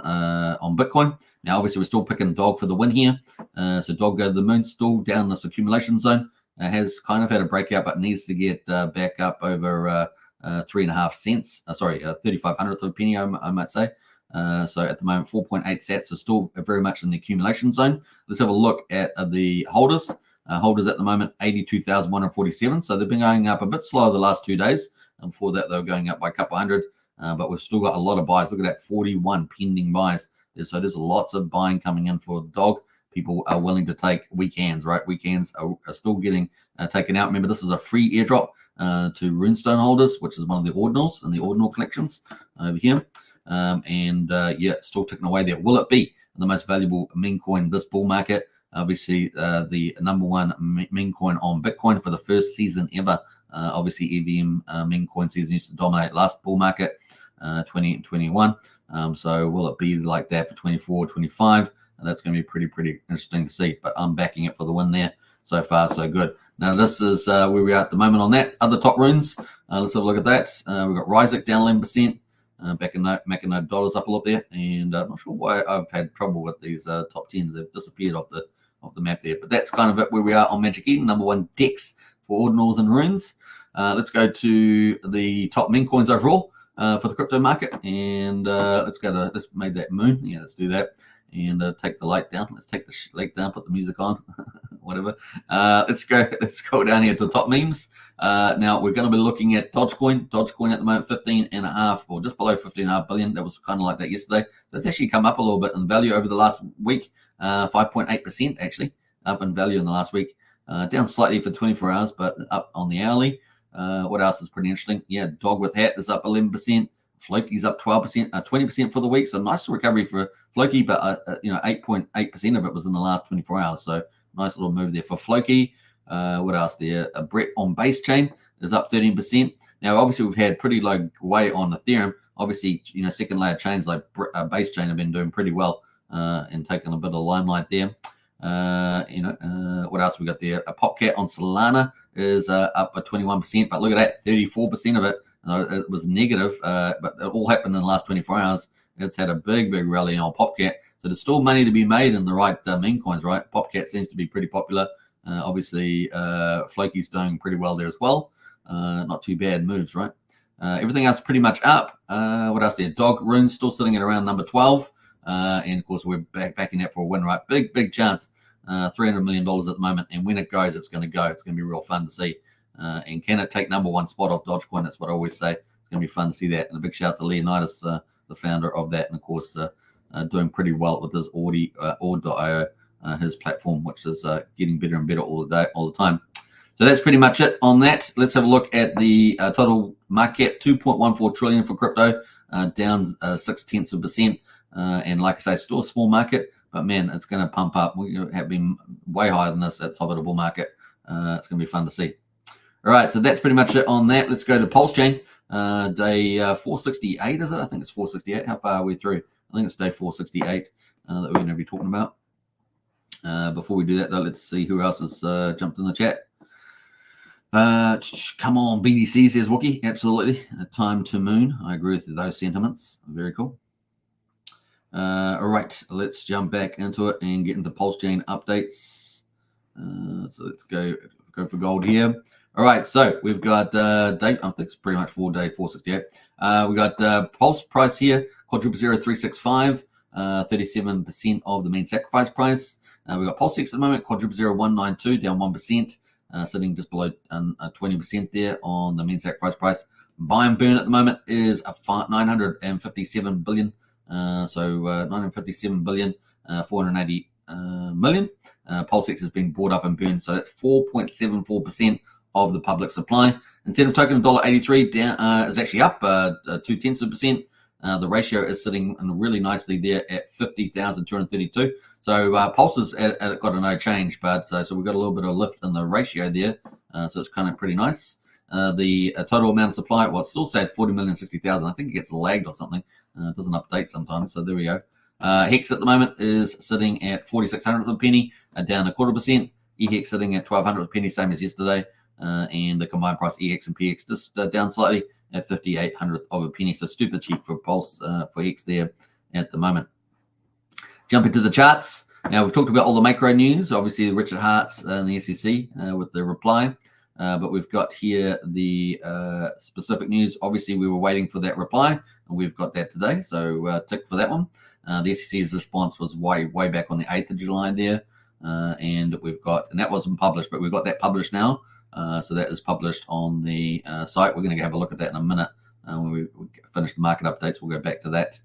Bitcoin. Now, obviously, we're still picking Dog for the win here. So Dog go to the moon, still down this accumulation zone. Has kind of had a breakout, but needs to get back up over 3.5 cents. 35/100th of a penny, I might say. So at the moment, 4.8 sats are still very much in the accumulation zone. Let's have a look at the holders. Holders at the moment, 82,147. So they've been going up a bit slower the last 2 days. And before that, they were going up by a couple hundred. But we've still got a lot of buys. Look at that, 41 pending buys. So there's lots of buying coming in for the Dog. People are willing to take weekends, right? Weekends are still getting taken out. Remember, this is a free airdrop to Runestone holders, which is one of the ordinals in the ordinal collections over here. Yeah, still ticking away there. Will it be the most valuable meme coin this bull market? Obviously, the number one meme coin on Bitcoin for the first season ever. Obviously, EVM meme coin season used to dominate last bull market, 20 and 21. So will it be like that for 24, 25? And that's going to be pretty interesting to see. But I'm backing it for the win there. So far, so good. Now, this is where we are at the moment on that. Other top runes. Let's have a look at that. We've got Ryzik down 11%. Mackinode dollars up a lot there. And I'm not sure why I've had trouble with these top 10s. They've disappeared off the map there. But that's kind of it where we are on Magic Eden. Number one DEX for ordinals and runes. Let's go to the top meme coins overall for the crypto market. And let's made that moon. Yeah, let's do that. And take the light down. Let's take the light down, put the music on, whatever. Let's go down here to the top memes. Now we're going to be looking at Dogecoin. Dogecoin at the moment, 15.5 or just below 15.5 billion. That was kind of like that yesterday. So it's actually come up a little bit in value over the last week. 5.8% actually up in value in the last week. Down slightly for 24 hours, but up on the hourly. What else is pretty interesting? Yeah, Dog with Hat is up 11%. Floki's up 12%, 20% for the week. So nice recovery for Floki, but 8.8% of it was in the last 24 hours. So nice little move there for Floki. What else there? Brett on Base Chain is up 13%. Now, obviously, we've had pretty low weight on Ethereum. Obviously, second layer chains like Base Chain have been doing pretty well and taking a bit of limelight there. What else we got there? A Popcat on Solana is up by 21%, but look at that, 34% of it. It was negative, but it all happened in the last 24 hours. It's had a big rally on Popcat. So there's still money to be made in the right meme coins, right? Popcat seems to be pretty popular. Obviously, Floki's doing pretty well there as well. Not too bad moves, right? Everything else pretty much up. What else there? Dog Runes still sitting at around number 12. And of course, we're backing that for a win, right? Big chance. $300 million at the moment. And when it goes, it's going to go. It's going to be real fun to see. And can it take number one spot off Dogecoin? That's what I always say. It's going to be fun to see that. And a big shout out to Leonidas, the founder of that. And of course, doing pretty well with his Ord.io, his platform, which is getting better and better all the time. So that's pretty much it on that. Let's have a look at the total market, 2.14 trillion for crypto, down 0.6%. And like I say, still a small market, but man, it's going to pump up. We have been way higher than this at top of the bull market. It's going to be fun to see. All right, so that's pretty much it on that. Let's go to Pulsechain. Day 468, is it? I think it's 468. How far are we through? I think it's day 468 that we're going to be talking about. Before we do that, though, let's see who else has jumped in the chat. Come on, BDC, says Wookie. Absolutely. Time to moon. I agree with those sentiments. Very cool. All right, let's jump back into it and get into Pulsechain updates. So let's go for gold here. All right, so we've got date. I think it's pretty much for day 468. We got Pulse price here, quadruple 0365, 37% of the main sacrifice price. We've got Pulsex at the moment, quadruple 0192, down 1%, sitting just below 20% there on the main sacrifice price. Buy and burn at the moment is 957 billion. So 957 billion, 480 million. Pulsex has been bought up and burned, so that's 4.74% of the public supply. Incentive token $1.83 down is actually up 0.2%. The ratio is sitting really nicely there at 50,232. So Pulse has got a no change, but so we've got a little bit of lift in the ratio there. So it's kind of pretty nice. The total amount of supply, well, it still says 40,060,000. I think it gets lagged or something. It doesn't update sometimes. So there we go. Hex at the moment is sitting at 4600th of a penny, down 0.25%. EHEX sitting at 1200th of a penny, same as yesterday. And the combined price EX and PX just down slightly at 5800th of a penny. So stupid cheap for Pulse for Hex there at the moment. Jumping to the charts. Now we've talked about all the macro news, obviously Richard Hart's and the SEC with the reply. But we've got here the specific news. Obviously, we were waiting for that reply, and we've got that today. So tick for that one. The SEC's response was way back on the 8th of July there. And that wasn't published, but we've got that published now. So that is published on the site. We're going to have a look at that in a minute. When we finish the market updates, we'll go back to that.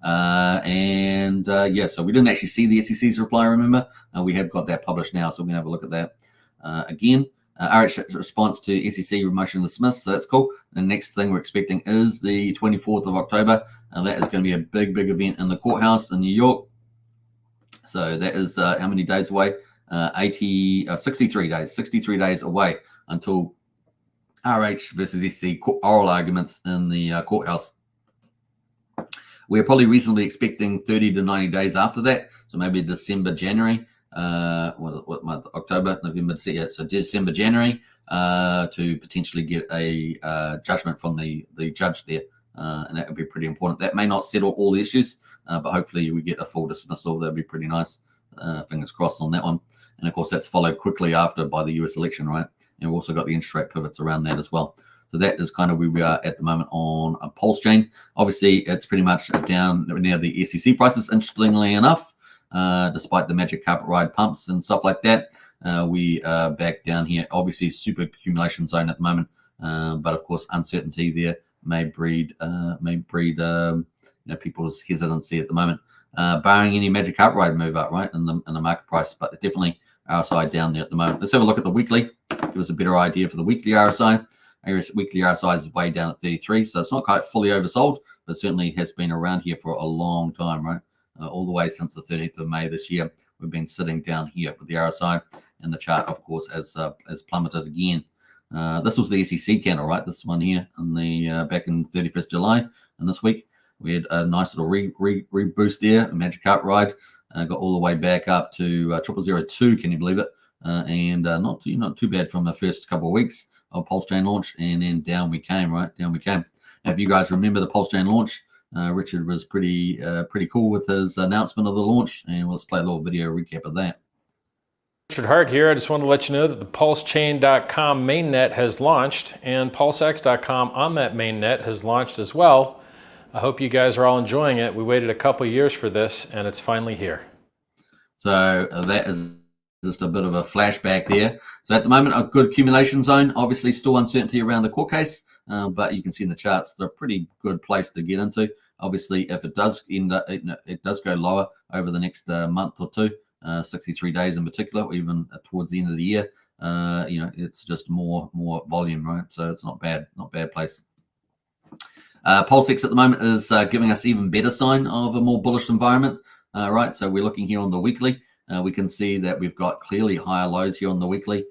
Yeah, so we didn't actually see the SEC's reply, remember? We have got that published now, so we're going to have a look at that again. RH response to SEC motion dismissed, so that's cool. The next thing we're expecting is the 24th of October, and that is going to be a big event in the courthouse in New York. So that is how many days away? 63 days away until RH versus SEC oral arguments in the courthouse. We're probably reasonably expecting 30 to 90 days after that, so maybe December, January. What month? October, November, December. So December, January, to potentially get a judgment from the judge there, and that would be pretty important. That may not settle all the issues, but hopefully we get a full dismissal. That'd be pretty nice. Fingers crossed on that one. And of course, that's followed quickly after by the US election, right? And we've also got the interest rate pivots around that as well. So that is kind of where we are at the moment on a Pulsechain. Obviously, it's pretty much down near the SEC prices, interestingly enough. Despite the magic carpet ride pumps and stuff like that, we are back down here. Obviously, super accumulation zone at the moment, but of course, uncertainty there may breed people's hesitancy at the moment, barring any magic carpet ride move up, right, in the market price. But definitely RSI down there at the moment. Let's have a look at the weekly. Give us a better idea for the weekly RSI. Weekly RSI is way down at 33, so it's not quite fully oversold, but certainly has been around here for a long time, right? All the way since the 13th of May this year, we've been sitting down here with the RSI, and the chart, of course, has plummeted again. This was the SEC candle, right? This one here, in the back in 31st July, and this week we had a nice little reboost there, a magic carpet ride, got all the way back up to 0002. Can you believe it? And not too bad from the first couple of weeks of Pulsechain launch, and then down we came, right? Down we came. Now, if you guys remember the Pulsechain launch, Richard was pretty cool with his announcement of the launch, and let's play a little video recap of that. Richard Hart here. I just want to let you know that the Pulsechain.com mainnet has launched, and PulseX.com on that mainnet has launched as well. I hope you guys are all enjoying it. We waited a couple years for this, and it's finally here. So that is just a bit of a flashback there. So at the moment, a good accumulation zone. Obviously, still uncertainty around the court case, but you can see in the charts they're a pretty good place to get into. Obviously, if it does end up, it does go lower over the next month or two, 63 days in particular, or even towards the end of the year, it's just more volume, right? So it's not bad place. Pulsex at the moment is giving us even better sign of a more bullish environment, right? So we're looking here on the weekly. We can see that we've got clearly higher lows here on the weekly,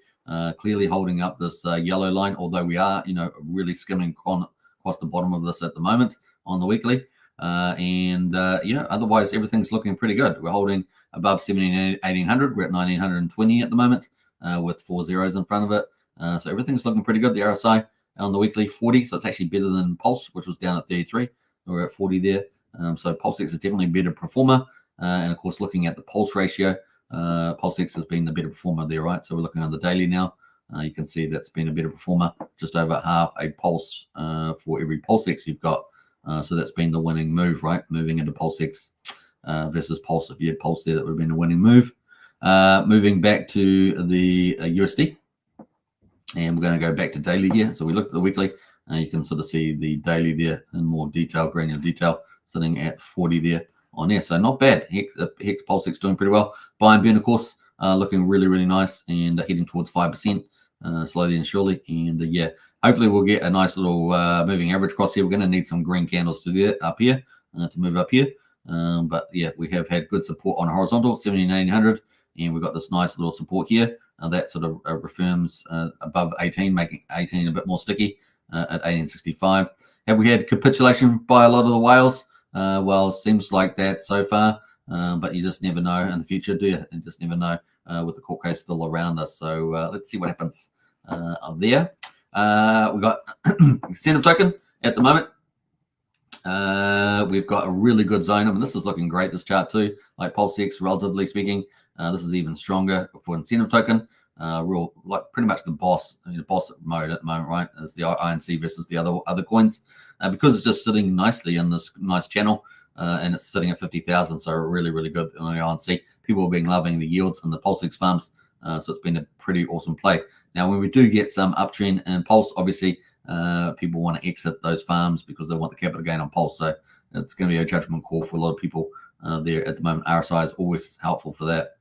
clearly holding up this yellow line, although we are, really skimming across the bottom of this at the moment on the weekly. Otherwise everything's looking pretty good. We're holding above 1800. We're at 1920 at the moment, with 4 zeros in front of it. So everything's looking pretty good. The RSI on the weekly 40, so it's actually better than Pulse, which was down at 33. We're at 40 there. So Pulsex is definitely a better performer. And of course, looking at the Pulse ratio, Pulsex has been the better performer there, right? So we're looking on the daily now. You can see that's been a better performer, just over half a Pulse for every Pulsex you've got. So that's been the winning move, right? Moving into Pulsex versus Pulse. If you had Pulse there, that would have been a winning move. Moving back to the USD. And we're going to go back to daily here. So we look at the weekly. You can sort of see the daily there in more detail, granular detail, sitting at 40 there on there. So not bad. Hex Pulsex doing pretty well. Buy and burn, of course, looking really, really nice and heading towards 5%, slowly and surely. And hopefully we'll get a nice little moving average cross here. We're going to need some green candles to do that up here, to move up here. But yeah, we have had good support on a horizontal, 17,800. And we've got this nice little support here. That sort of reaffirms above 18, making 18 a bit more sticky at 1865. Have we had capitulation by a lot of the whales? Well, seems like that so far, but you just never know in the future, do you? You just never know with the court case still around us. So let's see what happens there. We've got incentive token at the moment. We've got a really good zone. I mean, this is looking great, this chart too, like Pulsex, relatively speaking. This is even stronger for incentive token. Like pretty much the boss mode at the moment, right? As the INC versus the other coins, because it's just sitting nicely in this nice channel, and it's sitting at 50,000. So really, really good on the INC. People have been loving the yields in the Pulsex farms, so it's been a pretty awesome play. Now, when we do get some uptrend in Pulse, obviously people want to exit those farms because they want the capital gain on Pulse. So it's going to be a judgment call for a lot of people there at the moment. RSI is always helpful for that.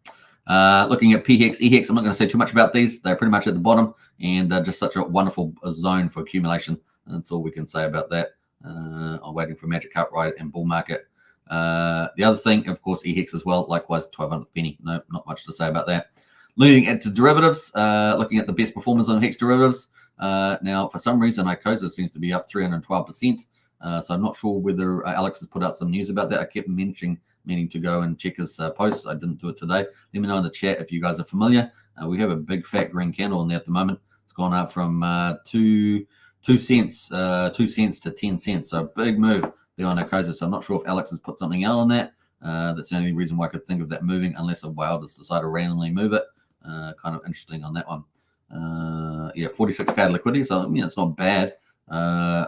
Looking at PHEX, EHEX, I'm not going to say too much about these. They're pretty much at the bottom and just such a wonderful zone for accumulation. That's all we can say about that. I'm waiting for Magic Cup Ride and bull market. The other thing, of course, EHEX as well. Likewise, 1200th penny. No, not much to say about that. Looking into derivatives, looking at the best performers on Hex derivatives. Now, for some reason, Icosa seems to be up 312%. So I'm not sure whether Alex has put out some news about that. I kept meaning to go and check his posts. I didn't do it today. Let me know in the chat if you guys are familiar. We have a big fat green candle in there at the moment. It's gone up from 2 cents to 10 cents. So a big move there on Icosa. So I'm not sure if Alex has put something out on that. That's the only reason why I could think of that moving, unless a whale just decided to randomly move it. Kind of interesting on that one. 46k liquidity. So it's not bad.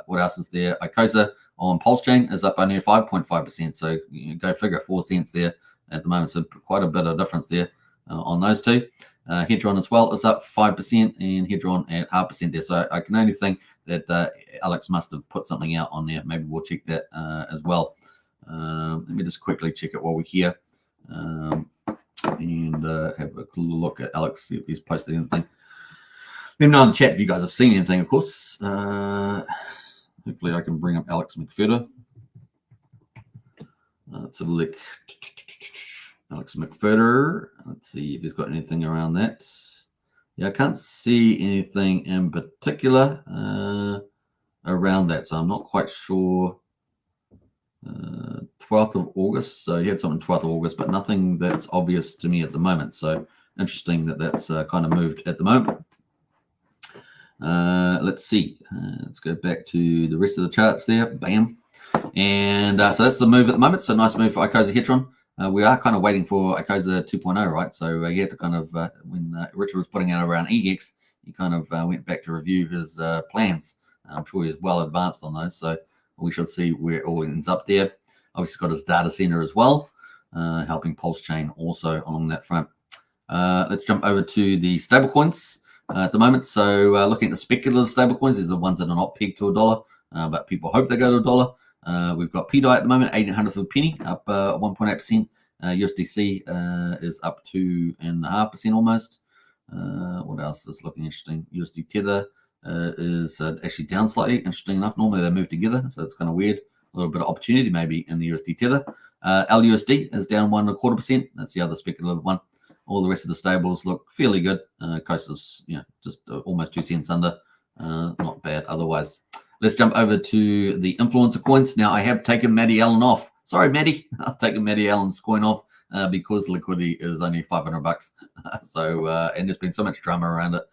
What else is there? Icosa on Pulsechain is up only 5.5%. So go figure, 4 cents there at the moment. So quite a bit of difference there on those two. Hedron as well is up 5% and Hedron at 0.5% there. So I can only think that Alex must have put something out on there. Maybe we'll check that as well. Let me just quickly check it while we're here and have a look at Alex, see if he's posted anything. Let me know in the chat if you guys have seen anything, of course. Hopefully I can bring up Alex McFurter. Let's have a look. Alex McFurter. Let's see if he's got anything around that. Yeah, I can't see anything in particular around that, so I'm not quite sure. 12th of August. So he had something 12th of August, but nothing that's obvious to me at the moment. So interesting that that's kind of moved at the moment. Let's see. Let's go back to the rest of the charts there. Bam. And so that's the move at the moment. So nice move for Icosa Hedron. We are kind of waiting for Icosa 2.0, right? So he had to kind of, when Richard was putting out around EHEX, he kind of went back to review his plans. I'm sure he's well advanced on those. So we should see where it all ends up there. Obviously got his data center as well, helping Pulsechain also along that front. Let's jump over to the stablecoins at the moment. So looking at the speculative stablecoins, these are the ones that are not pegged to $1, but people hope they go to $1. We've got PDI at the moment, 0.08 of a penny, up 1.8%. USDC is up 2.5% almost. What else is looking interesting? USD Tether is actually down slightly. Interesting enough. Normally they move together, so it's kind of weird. A little bit of opportunity maybe in the USD Tether. LUSD is down 1.25%. That's the other speculative one. All the rest of the stables look fairly good. Coast is just almost 2 cents under. Not bad otherwise. Let's jump over to the influencer coins. Now I have taken Maddie Allen off. Sorry, Maddie. I've taken Maddie Allen's coin off because liquidity is only $500. So and there's been so much drama around it.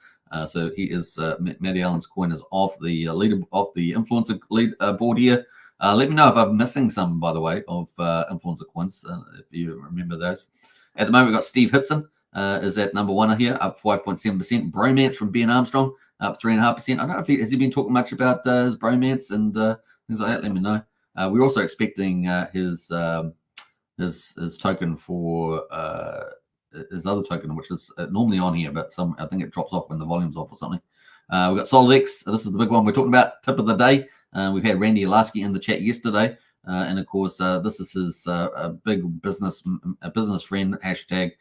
So he is Maddie Allen's coin is off the influencer lead board here. Let me know if I'm missing some, by the way, of influencer coins, if you remember those. At the moment, we've got Steve Hitson is at number 1 here, up 5.7%. Bromance from Ben Armstrong, up 3.5%. I don't know if has he been talking much about his bromance and things like that. Let me know. We're also expecting his token for his other token, which is normally on here, but I think it drops off when the volume's off or something. We've got SolidX. This is the big one we're talking about. Tip of the day. We've had Randy Alasky in the chat yesterday, and of course, this is his big business friend, hashtag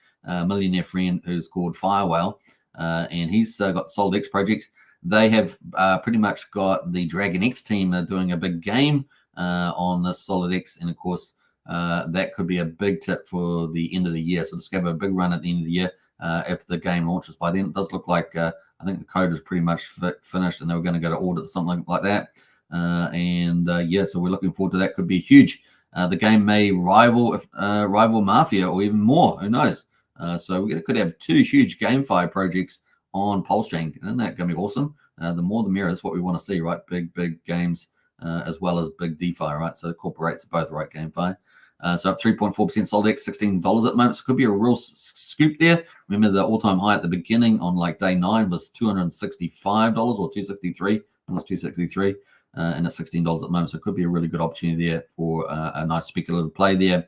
millionaire friend, who's called Firewhale, and he's got SolidX projects. They have pretty much got the Dragon X team doing a big game on this SolidX, and of course, that could be a big tip for the end of the year. So just have a big run at the end of the year if the game launches by then. It does look like I think the code is pretty much finished, and they were going to go to audit something like that. So we're looking forward to that. Could be huge. The game may rival Mafia or even more. Who knows? So we could have 2 huge GameFi projects on Pulsechain. Isn't that going to be awesome? The more the merrier is what we want to see, right? Big games as well as big DeFi, right? So it incorporates both, right? GameFi. So up 3.4%, SolidX, $16 at the moment. So it could be a real scoop there. Remember the all-time high at the beginning on like day 9 was $265 or 263. It was 263. And at $16 at the moment, so it could be a really good opportunity there for a nice speculative play there.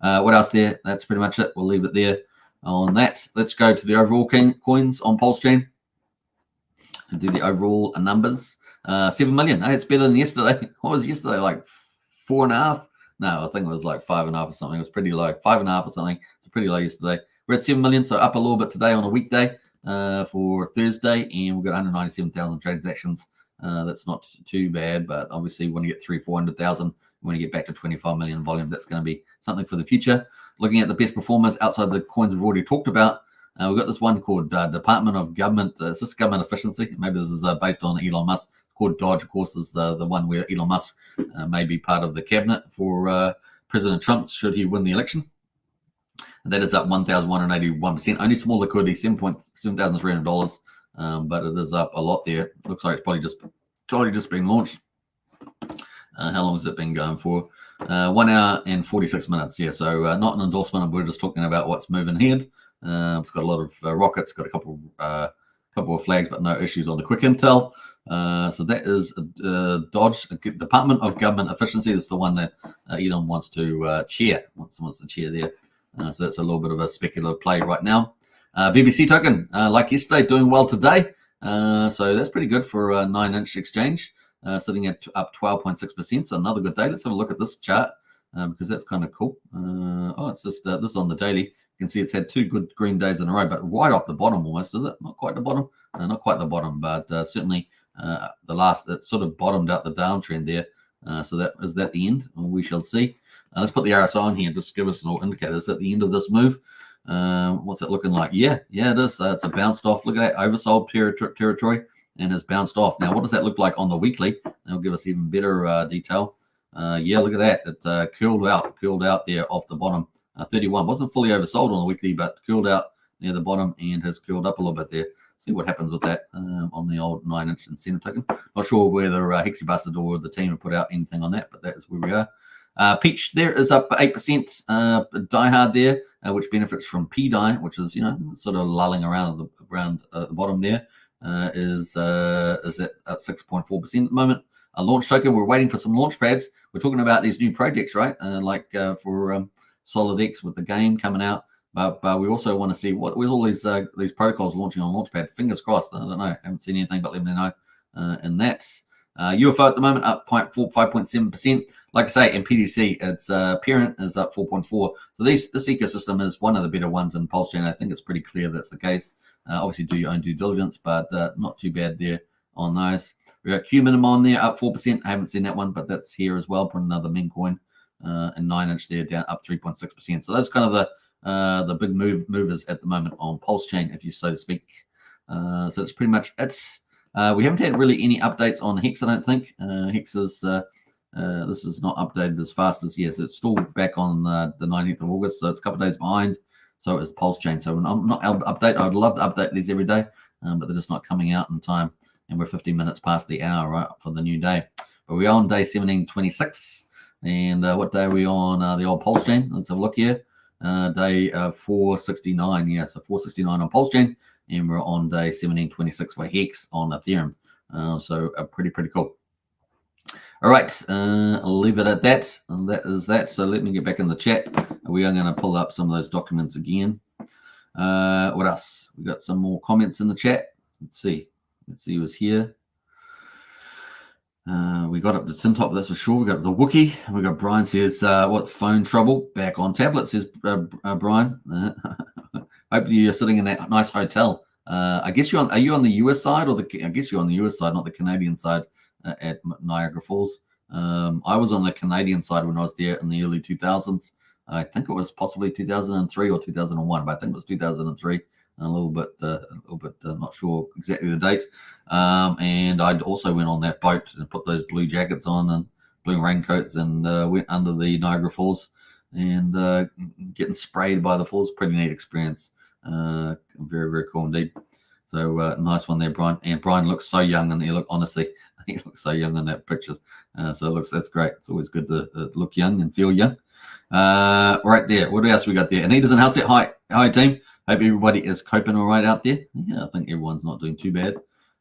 What else there? That's pretty much it. We'll leave it there on that. Let's go to the overall coins on Pulsechain and do the overall numbers. 7 million. Hey, it's better than yesterday. What was yesterday? Like 4.5? No, I think it was like 5.5 or something. It was pretty low. 5.5 or something. It's pretty low yesterday. We're at 7 million, so up a little bit today on a weekday for Thursday, and we've got 197,000 transactions. That's not too bad, but obviously when you get 300,000-400,000, when you get back to 25 million volume, that's going to be something for the future. Looking at the best performers outside the coins we've already talked about, we've got this one called Department of Government. Is this government efficiency? Maybe this is based on Elon Musk. It's called Dodge, of course, is the one where Elon Musk may be part of the cabinet for President Trump should he win the election. And that is up 1,181%. Only small liquidity, $7,300. But it is up a lot there. Looks like it's probably just been launched. How long has it been going for? 1 hour and 46 minutes. Yeah, so not an endorsement. We're just talking about what's moving ahead. It's got a lot of rockets. Got a couple of flags, but no issues on the quick intel. So that is Dodge, Department of Government Efficiency. This is the one that Elon wants to chair. Wants to chair there. So that's a little bit of a speculative play right now. BBC token, like yesterday, doing well today. So that's pretty good for a 9-inch exchange, sitting at up 12.6%. So another good day. Let's have a look at this chart because that's kind of cool. It's just this is on the daily. You can see it's had 2 good green days in a row, but right off the bottom almost, is it? Not quite the bottom. Not quite the bottom, but certainly the last that sort of bottomed out the downtrend there. So that is that the end? We shall see. Let's put the RSI on here. Just give us an indicator. Is that the end of this move? What's it looking like? Yeah, it is. It's a bounced off. Look at that oversold territory and has bounced off. Now, what does that look like on the weekly? That'll give us even better detail. Look at that. It cooled out there off the bottom. 31 wasn't fully oversold on the weekly, but cooled out near the bottom and has cooled up a little bit there. See what happens with that on the old 9-inch incentive token. Not sure whether Hexy Bastard or the team have put out anything on that, but that is where we are. Peach there is up 8%. Diehard there, which benefits from PDI, which is sort of lulling around the bottom there, is at 6.4% at the moment. A launch token. We're waiting for some launch pads. We're talking about these new projects, right? For SolidX with the game coming out. But we also want to see what with all these protocols launching on Launchpad. Fingers crossed. I don't know. Haven't seen anything, but let me know. And that's UFO at the moment up 5.7%. Like I say, in PDC, its parent is up 4.4. So this ecosystem is one of the better ones in Pulsechain. I think it's pretty clear that's the case. Obviously, do your own due diligence, but not too bad there on those. We got Q-Minim on there, up 4%. I haven't seen that one, but that's here as well. Put another meme coin and 9-inch there, down up 3.6%. So that's kind of the big movers at the moment on Pulsechain, if you so to speak. So it's pretty much it's. We haven't had really any updates on Hex, I don't think. Hex is this is not updated as fast as yes. It's still back on the 19th of August, so it's a couple of days behind. So is Pulsechain. So I'm not able to update. I would love to update these every day, but they're just not coming out in time. And we're 15 minutes past the hour, right, for the new day. But we're on day 1726. And what day are we on the old Pulsechain? Let's have a look here. Day 469. Yeah, so 469 on Pulsechain. And we're on day 1726 for Hex on Ethereum. So pretty cool. All right, I'll leave it at that. And that is that. So let me get back in the chat. We are going to pull up some of those documents again. What else? We got some more comments in the chat. Let's see who's here. We got up to Sintop, that's for sure. We got the Wookie. And we got Brian says, what, phone trouble? Back on tablet, says Brian. Hope you're sitting in that nice hotel. I guess are you on the US side or I guess you're on the US side, not the Canadian side at Niagara Falls. I was on the Canadian side when I was there in the early 2000s. I think it was possibly 2003 or 2001, but I think it was 2003. A little bit, not sure exactly the date. And I also went on that boat and put those blue jackets on and blue raincoats and went under the Niagara Falls and getting sprayed by the falls. Pretty neat experience. Very cool indeed. So nice one there, Brian. And Brian looks so young, and he looks so young in that picture. So that's great. It's always good to look young and feel young. Right there. What else we got there? Anita's in house there. Hi team. Hope everybody is coping all right out there. Yeah, I think everyone's not doing too bad.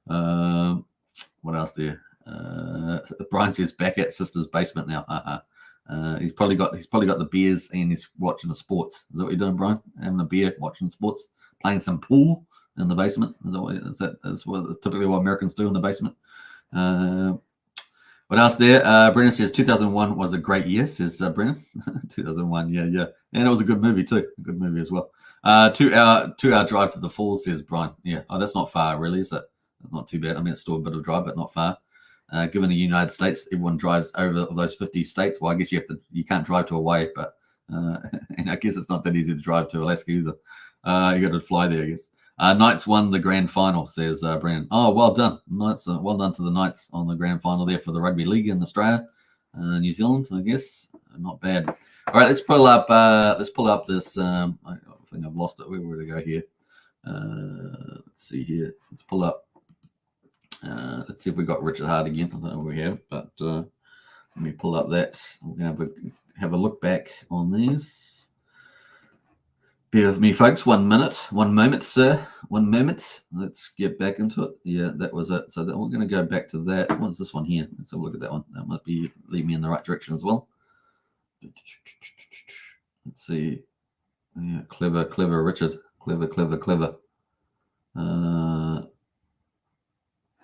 What else there? Brian says back at sister's basement now. He's probably got the beers and he's watching the sports. Is that what you're doing, Brian? Having a beer, watching sports, playing some pool in the basement. That's typically what Americans do in the basement. What else there? Brennan says 2001 was a great year, says Brennan. 2001, yeah. And it was a good movie too. A good movie as well. 2-hour drive to the falls, says Brian. Yeah. Oh, that's not far, really, is it? Not too bad. I mean, it's still a bit of a drive, but not far. Given the United States, everyone drives over those 50 states. Well, I guess you can't drive to Hawaii, but and I guess it's not that easy to drive to Alaska either. You got to fly there, I guess. Knights won the grand final, says Brennan. Oh, well done. Knights, well done to the Knights on the grand final there for the rugby league in Australia, New Zealand, I guess. Not bad. All right, let's pull up this. I think I've lost it. Where would I go here? Let's see here. Let's pull up. Let's see if we got Richard Hart again. I don't know if we have, but let me pull up that. We're gonna have a look back on these. Bear with me, folks. 1 minute. 1 moment, sir. 1 moment. Let's get back into it. Yeah, that was it. So we're going to go back to that. What's this one here? Let's have a look at that one. That might lead me in the right direction as well. Let's see. Yeah, clever, Richard. Clever.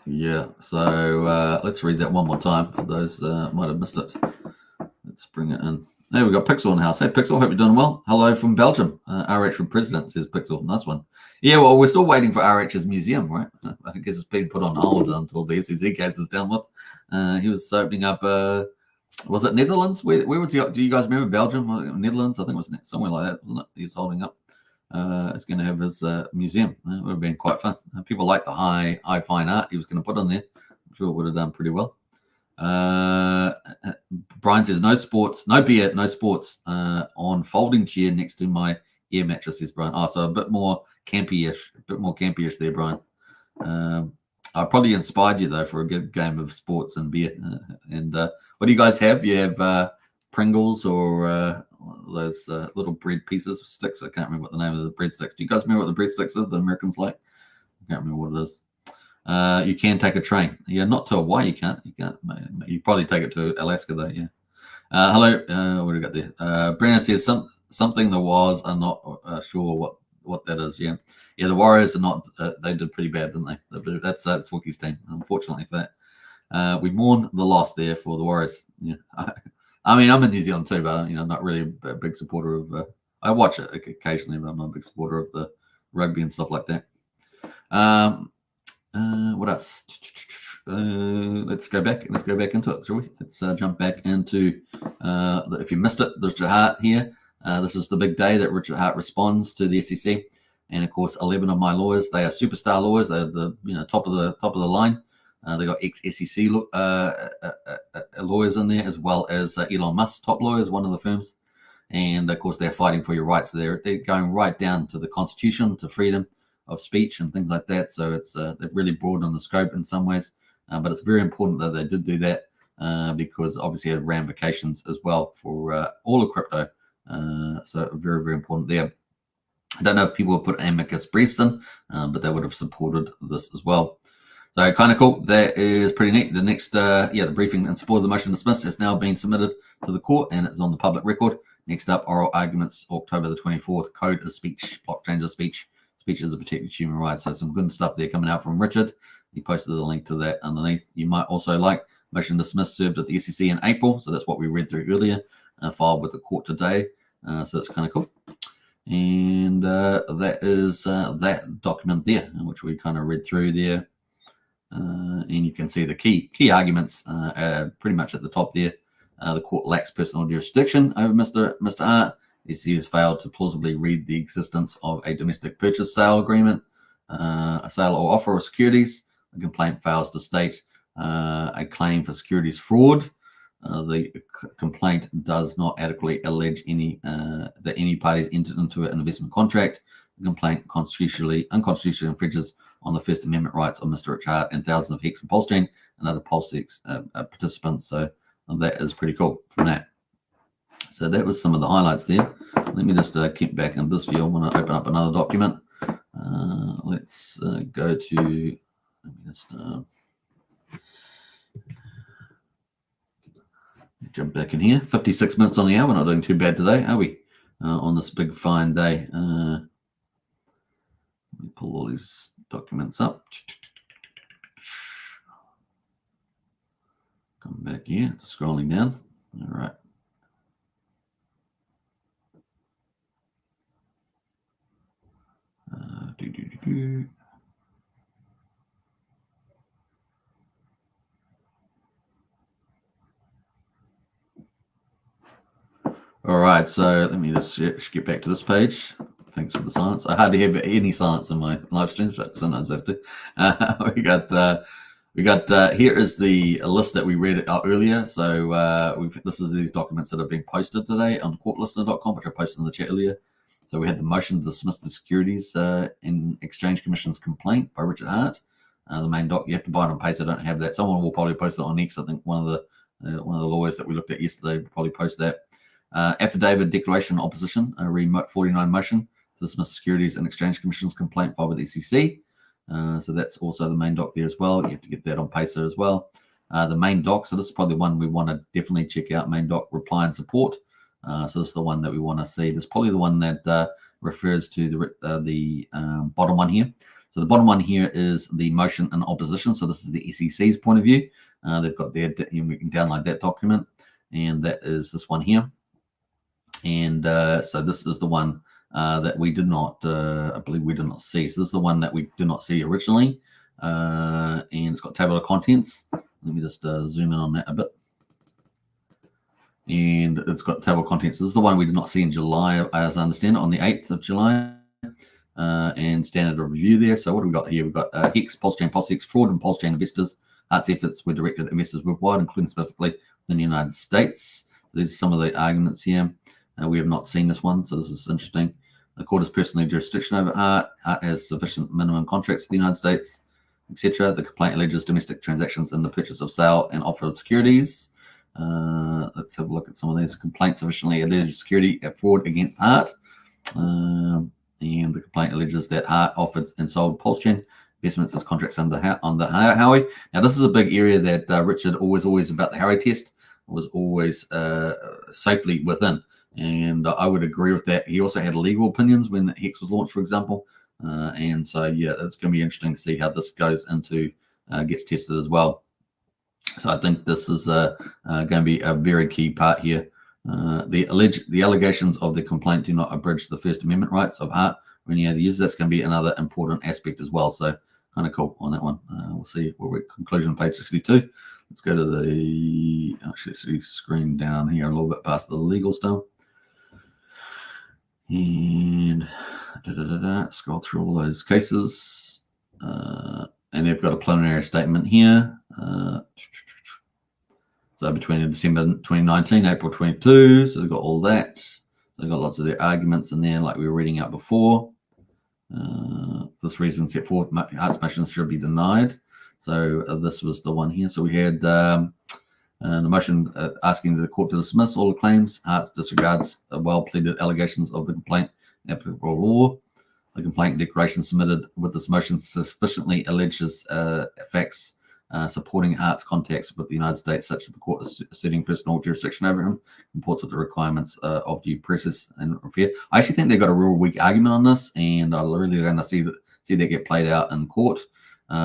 Yeah, so let's read that one more time for those might have missed it. Let's bring it in. Hey, we've got Pixel in the house. Hey, Pixel, hope you're doing well. Hello from Belgium. RH for president, says Pixel. Nice one. Yeah, well, we're still waiting for RH's museum, right? I guess it's been put on hold until the SEC case is done with. He was opening up, was it Netherlands? Where was he? Do you guys remember Belgium? Netherlands? I think it was somewhere like that, wasn't it? He was holding up. It's going to have his museum. It would have been quite fun. People like the high fine art he was going to put on there. I'm sure it would have done pretty well. Brian says no sports, no beer, no sports on folding chair next to my air mattress, says Brian. Oh, so a bit more campy-ish there, Brian. I probably inspired you though for a good game of sports and beer. And what do you guys have? You have Pringles or those little bread pieces, sticks. I can't remember what the name of the bread sticks. Do you guys remember what the bread sticks are? The Americans like. I can't remember what it is. You can take a train. Yeah, not to Hawaii. You can't. You probably take it to Alaska though. Yeah. Hello. What do we got there? Brennan says something the Wars are not sure what that is. Yeah. The Warriors are not. They did pretty bad, didn't they? That's Wookie's team. Unfortunately for that. We mourn the loss there for the Warriors. Yeah, I mean, I'm in New Zealand too, but I'm not really a big supporter of. I watch it occasionally, but I'm not a big supporter of the rugby and stuff like that. What else? Let's go back. Let's go back into it, shall we? Let's jump back into. If you missed it, Richard Hart here. This is the big day that Richard Hart responds to the SEC, and of course, 11 of my lawyers. They are superstar lawyers. They're the top of the line. They got ex-SEC lawyers in there, as well as Elon Musk top lawyers, one of the firms, and of course, they're fighting for your rights. They're going right down to the Constitution, to freedom of speech and things like that. So it's they've really broadened the scope in some ways, but it's very important that they did do that because obviously it had ramifications as well for all of crypto. So very, very important there. I don't know if people would put amicus briefs in, but they would have supported this as well. So kind of cool. That is pretty neat. The next, the briefing in support of the motion to dismiss has now been submitted to the court and it's on the public record. Next up, oral arguments, October the 24th. Code is speech, blockchain is speech. Speech is a protected human right. So some good stuff there coming out from Richard. He posted the link to that underneath. You might also like motion to dismiss served at the SEC in April. So that's what we read through earlier, filed with the court today. So that's kind of cool. And that is that document there, which we kind of read through there. And you can see the key arguments pretty much at the top there. The court lacks personal jurisdiction over Mr. Hart. SEC has failed to plausibly read the existence of a domestic purchase sale agreement, a sale or offer of securities. The complaint fails to state a claim for securities fraud. The complaint does not adequately allege that any parties entered into an investment contract. The complaint unconstitutionally infringes on the First Amendment rights of Mr. Richard Hart and thousands of Hex and Pulsechain and other Pulsechain participants. So that is pretty cool from that. So that was some of the highlights there. Let me just keep back in this view. I want to open up another document. Let's go to, let me just jump back in here. 56 minutes on the hour. We're not doing too bad today, are we? On this big fine day. Let me pull all these documents up. Come back here, scrolling down. All right. All right, so let me just get back to this page. Thanks for the silence. I hardly have any silence in my live streams, but sometimes I have to. We got here is the list that we read out earlier. So this is these documents that have been posted today on courtlistener.com, which I posted in the chat earlier. So we had the motion to dismiss the Securities and Exchange Commission's complaint by Richard Hart. The main doc, you have to buy it on paper. I don't have that. Someone will probably post it on X. I think one of the lawyers that we looked at yesterday will probably post that. Affidavit declaration opposition, a remote 49 motion to dismiss Securities and Exchange Commission's complaint filed with the SEC. So that's also the main doc there as well. You have to get that on paper as well. The main doc, so this is probably one we want to definitely check out, main doc reply and support. So this is the one that we want to see. This is probably the one that refers to the bottom one here. So the bottom one here is the motion in opposition. So this is the SEC's point of view. They've got their, we can download that document, and that is this one here. And so this is the one that we did not, I believe we did not see. So this is the one that we did not see originally. And it's got table of contents. Let me just zoom in on that a bit. And it's got table of contents. This is the one we did not see in July, as I understand it, on the 8th of July. And standard of review there. So what have we got here? We've got Hex, Pulsechain, Pulsechain, fraud and Pulsechain investors. Hart's efforts were directed at investors worldwide, including specifically in the United States. These are some of the arguments here. We have not seen this one, so this is interesting. The court has personally jurisdiction over Hart. Hart has sufficient minimum contracts with the United States, etc. The complaint alleges domestic transactions in the purchase of, sale, and offer of securities. Let's have a look at some of these complaints. Sufficiently alleges security fraud against Hart. And the complaint alleges that Hart offered and sold Pulsechain investments as contracts on the Howey. Now, this is a big area that Richard always about the Howey test was always safely within. And I would agree with that. He also had legal opinions when Hex was launched, for example. And so, yeah, it's going to be interesting to see how this goes into, gets tested as well. So I think this is going to be a very key part here. The allegations of the complaint do not abridge the First Amendment rights of Hart or any other users. That's going to be another important aspect as well. So kind of cool on that one. We'll see. We're at conclusion, page 62. Let's go to the actually screen down here a little bit past the legal stuff. And scroll through all those cases. And they've got a preliminary statement here. So between December 2019, April 22, so they've got all that. They've got lots of their arguments in there, like we were reading out before. This reason set forth, Hart's motions should be denied. So this was the one here. So we had the motion asking the court to dismiss all the claims. Hart disregards well-pleaded allegations of the complaint in applicable law. The complaint declaration submitted with this motion sufficiently alleges facts supporting Hart's contacts with the United States, such as the court asserting personal jurisdiction over him, comports with the requirements of due process and fair. I actually think they've got a real weak argument on this, and I'm really going to see that get played out in court.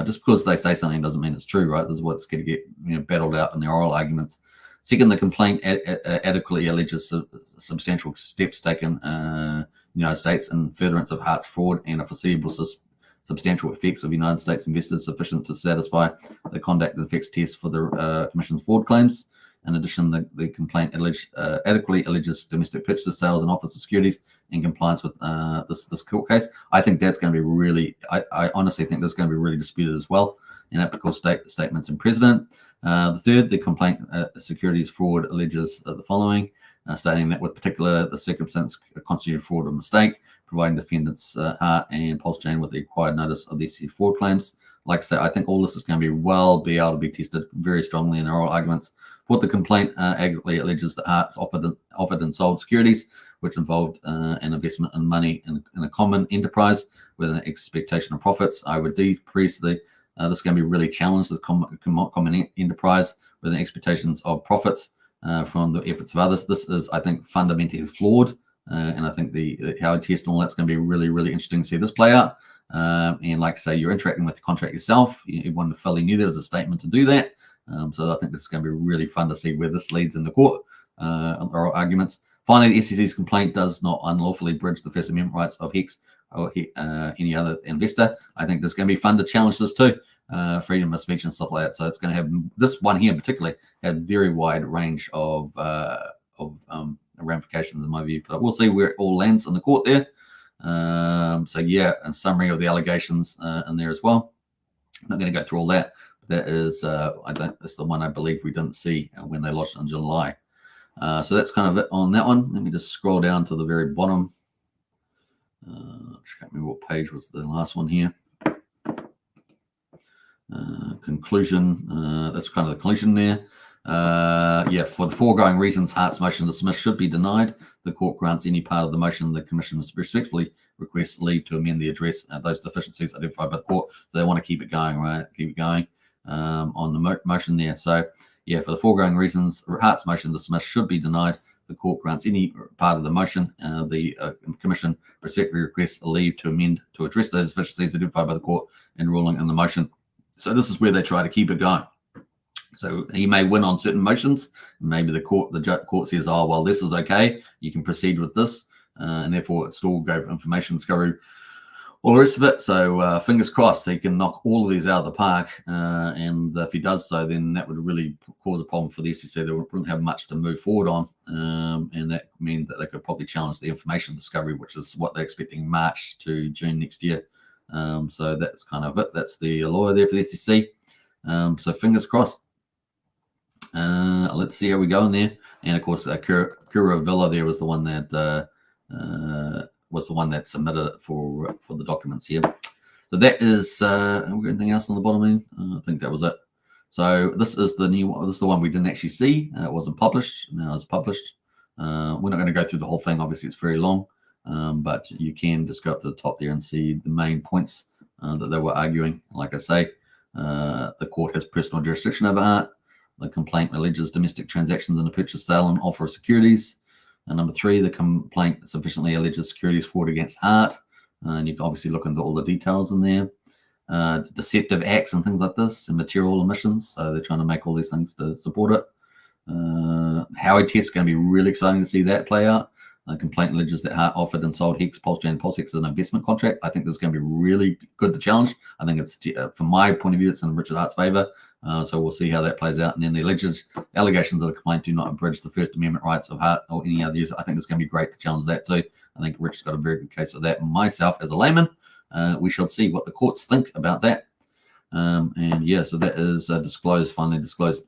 Just because they say something doesn't mean it's true, right? This is what's going to get battled out in their oral arguments. Second, the complaint adequately alleges substantial steps taken in the United States in furtherance of Hart's fraud and a foreseeable substantial effects of United States investors sufficient to satisfy the conduct and effects test for the Commission's fraud claims. In addition, the complaint adequately alleges domestic purchases, sales, and offers of securities in compliance with this court case. I think that's going to be really, I honestly think that's going to be really disputed as well in applicable statements and precedent. The third, the complaint securities fraud alleges the following, stating that with particular the circumstance constituted fraud or mistake, providing defendants Hart and Pulsechain with the required notice of these fraud claims. Like I said, I think all this is going to be able to be tested very strongly in their oral arguments. What the complaint adequately alleges that Hart offered and sold securities, which involved an investment in money in a common enterprise with an expectation of profits. I would decrease this is going to be really challenged, the common enterprise with an expectations of profits from the efforts of others. This is, I think, fundamentally flawed. And I think the Howard test and all that's going to be really, really interesting to see this play out. And like I say, you're interacting with the contract yourself. Everyone fully knew there was a statement to do that. So I think this is going to be really fun to see where this leads in the court or arguments. Finally, the SEC's complaint does not unlawfully bridge the First Amendment rights of Hex or any other investor. I think there's going to be fun to challenge this too. Freedom of speech and stuff like that. So it's going to have this one here in particular had very wide range of ramifications in my view, but we'll see where it all lands in the court there. So yeah, a summary of the allegations in there as well. I'm not going to go through all that. That is, that's the one I believe we didn't see when they lodged in July. So that's kind of it on that one. Let me just scroll down to the very bottom. I can't remember what page was the last one here. Conclusion. That's kind of the conclusion there. Yeah, for the foregoing reasons, Hart's motion to dismiss should be denied. The court grants any part of the motion the Commission respectfully requests leave to amend the address those deficiencies identified by the court. So they want to keep it going, right? Keep it going on the motion there. So yeah, for the foregoing reasons, Hart's motion to dismiss should be denied. The court grants any part of the motion. The Commission respectfully requests leave to amend to address those deficiencies identified by the court in ruling in the motion. So this is where they try to keep it going. So he may win on certain motions. Maybe the court says, "Oh, well, this is okay. You can proceed with this," and therefore it still gave information discovery, all the rest of it. So fingers crossed he can knock all of these out of the park. And if he does so, then that would really cause a problem for the SEC. They wouldn't have much to move forward on, and that means that they could probably challenge the information discovery, which is what they're expecting March to June next year. So that's kind of it. That's the lawyer there for the SEC. So fingers crossed. Let's see how we go in there. And of course, Kura Villa there was the one that submitted it for the documents here. So that is. Have we got anything else on the bottom? I think that was it. So this is the new one. This is the one we didn't actually see. It wasn't published. Now it's published. We're not going to go through the whole thing. Obviously, it's very long. But you can just go up to the top there and see the main points that they were arguing. Like I say, the court has personal jurisdiction over Hart. The complaint alleges domestic transactions in the purchase, sale, and offer of securities. And number 3, the complaint sufficiently alleges securities fraud against Hart. And you can obviously look into all the details in there. deceptive acts and things like this, and material emissions. So they're trying to make all these things to support it. Howey test is going to be really exciting to see that play out. Complaint ledgers that Hart offered and sold Hex, Pulsechain, Pulsechain as an investment contract. I think this is going to be really good to challenge. I think it's, from my point of view, it's in Richard Hart's favor. So we'll see how that plays out. And then the allegations of the complaint do not abridge the First Amendment rights of Hart or any other user. I think it's going to be great to challenge that too. I think Rich's got a very good case of that. Myself, as a layman, we shall see what the courts think about that. And yeah, so that is disclosed, finally disclosed.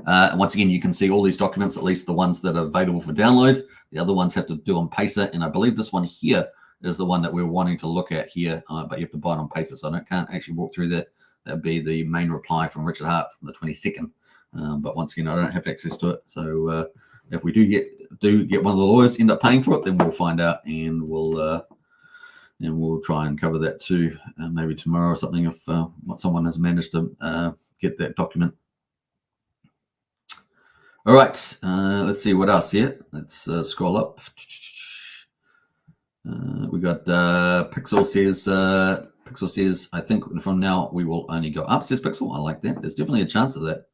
Once again, you can see all these documents, at least the ones that are available for download. The other ones have to do on Pacer, and I believe this one here is the one that we're wanting to look at here, but you have to buy it on Pacer, so I can't actually walk through that. That'd be the main reply from Richard Hart from the 22nd. But once again, I don't have access to it, so if we do get one of the lawyers end up paying for it, then we'll find out, and we'll try and cover that too, maybe tomorrow or something, if someone has managed to get that document. All right, let's see what else here. Let's scroll up. We got Pixel says, I think from now we will only go up, says Pixel. I like that. There's definitely a chance of that.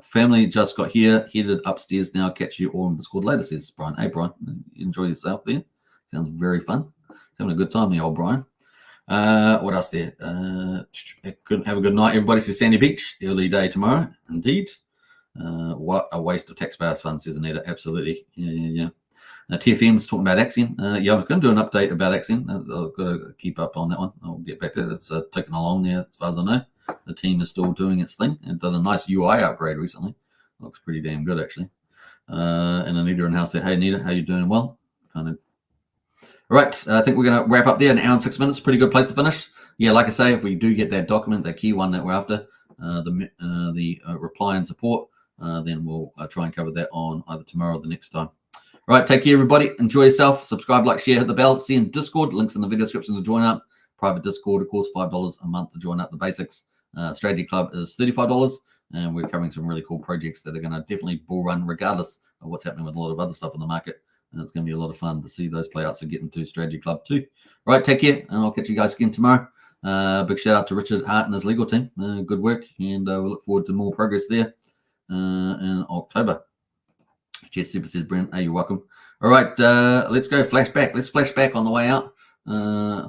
Family just got here, headed upstairs now. Catch you all in Discord later, says Brian. Hey, Brian, enjoy yourself there. Sounds very fun. He's having a good time, the old Brian. What else there? Couldn't have a good night, everybody, says Sandy Beach. Early day tomorrow, indeed. What a waste of taxpayers' funds, says Anita. Absolutely. Yeah. TFM's talking about Axion. Yeah, I was going to do an update about Axion. I've got to keep up on that one. I'll get back to that. It's taken along there, as far as I know. The team is still doing its thing and done a nice UI upgrade recently. Looks pretty damn good, actually. And Anita in house there. Hey, Anita, how you doing? Well, kind of. All right, I think we're going to wrap up there. An hour and 6 minutes, pretty good place to finish. Yeah, like I say, if we do get that document, that key one that we're after, the reply and support, then we'll try and cover that on either tomorrow or the next time. All right, take care, everybody. Enjoy yourself. Subscribe, like, share, hit the bell. See you in Discord. Links in the video description to join up. Private Discord, of course, $5 a month to join up. The basics. Strategy Club is $35, and we're covering some really cool projects that are going to definitely bull run regardless of what's happening with a lot of other stuff in the market. And it's going to be a lot of fun to see those playouts and get into Strategy Club too. All right, take care, and I'll catch you guys again tomorrow. Big shout out to Richard Hart and his legal team. Good work, and we look forward to more progress there in October. Cheers, Super, says Brent. Hey, you're welcome. All right, let's go flashback. Let's flash back on the way out.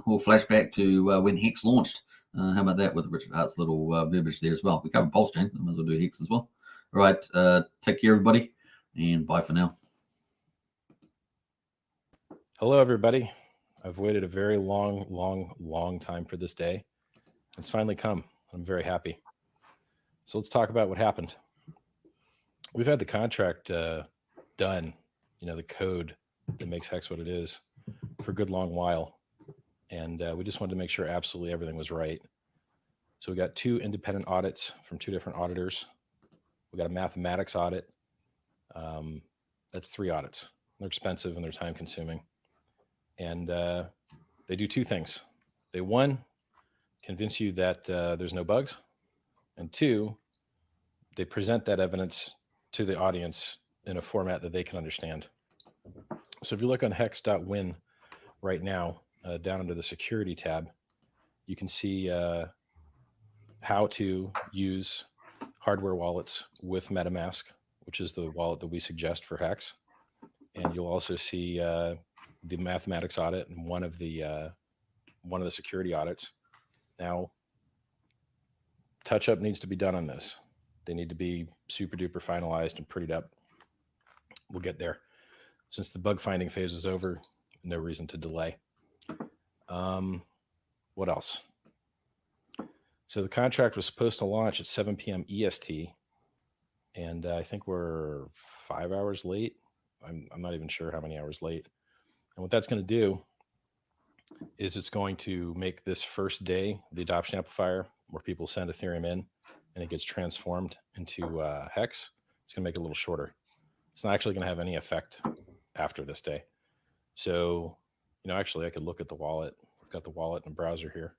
We'll flash back to when Hex launched. How about that with Richard Hart's little verbiage there as well? We covered Pulsechain. I might as well do Hex as well. All right, take care, everybody, and bye for now. Hello, everybody. I've waited a very long time for this day. It's finally come. I'm very happy. So let's talk about what happened. We've had the contract done, the code that makes Hex what it is, for a good long while. And we just wanted to make sure absolutely everything was right. So we got 2 independent audits from 2 different auditors. We got a mathematics audit. That's 3 audits. They're expensive and they're time consuming. And they do 2 things. They, 1, convince you that there's no bugs. And 2, they present that evidence to the audience in a format that they can understand. So if you look on hex.win right now, down under the security tab, you can see how to use hardware wallets with MetaMask, which is the wallet that we suggest for Hex. And you'll also see the mathematics audit and one of the security audits. Now, touch-up needs to be done on this. They need to be super duper finalized and prettied up. We'll get there. Since the bug finding phase is over, no reason to delay. What else? So the contract was supposed to launch at 7 p.m. EST, and I think we're 5 hours late. I'm not even sure how many hours late. And what that's going to do is it's going to make this first day, the adoption amplifier, where people send Ethereum in and it gets transformed into Hex, it's going to make it a little shorter. It's not actually going to have any effect after this day. So, actually I could look at the wallet. I've got the wallet in the browser here.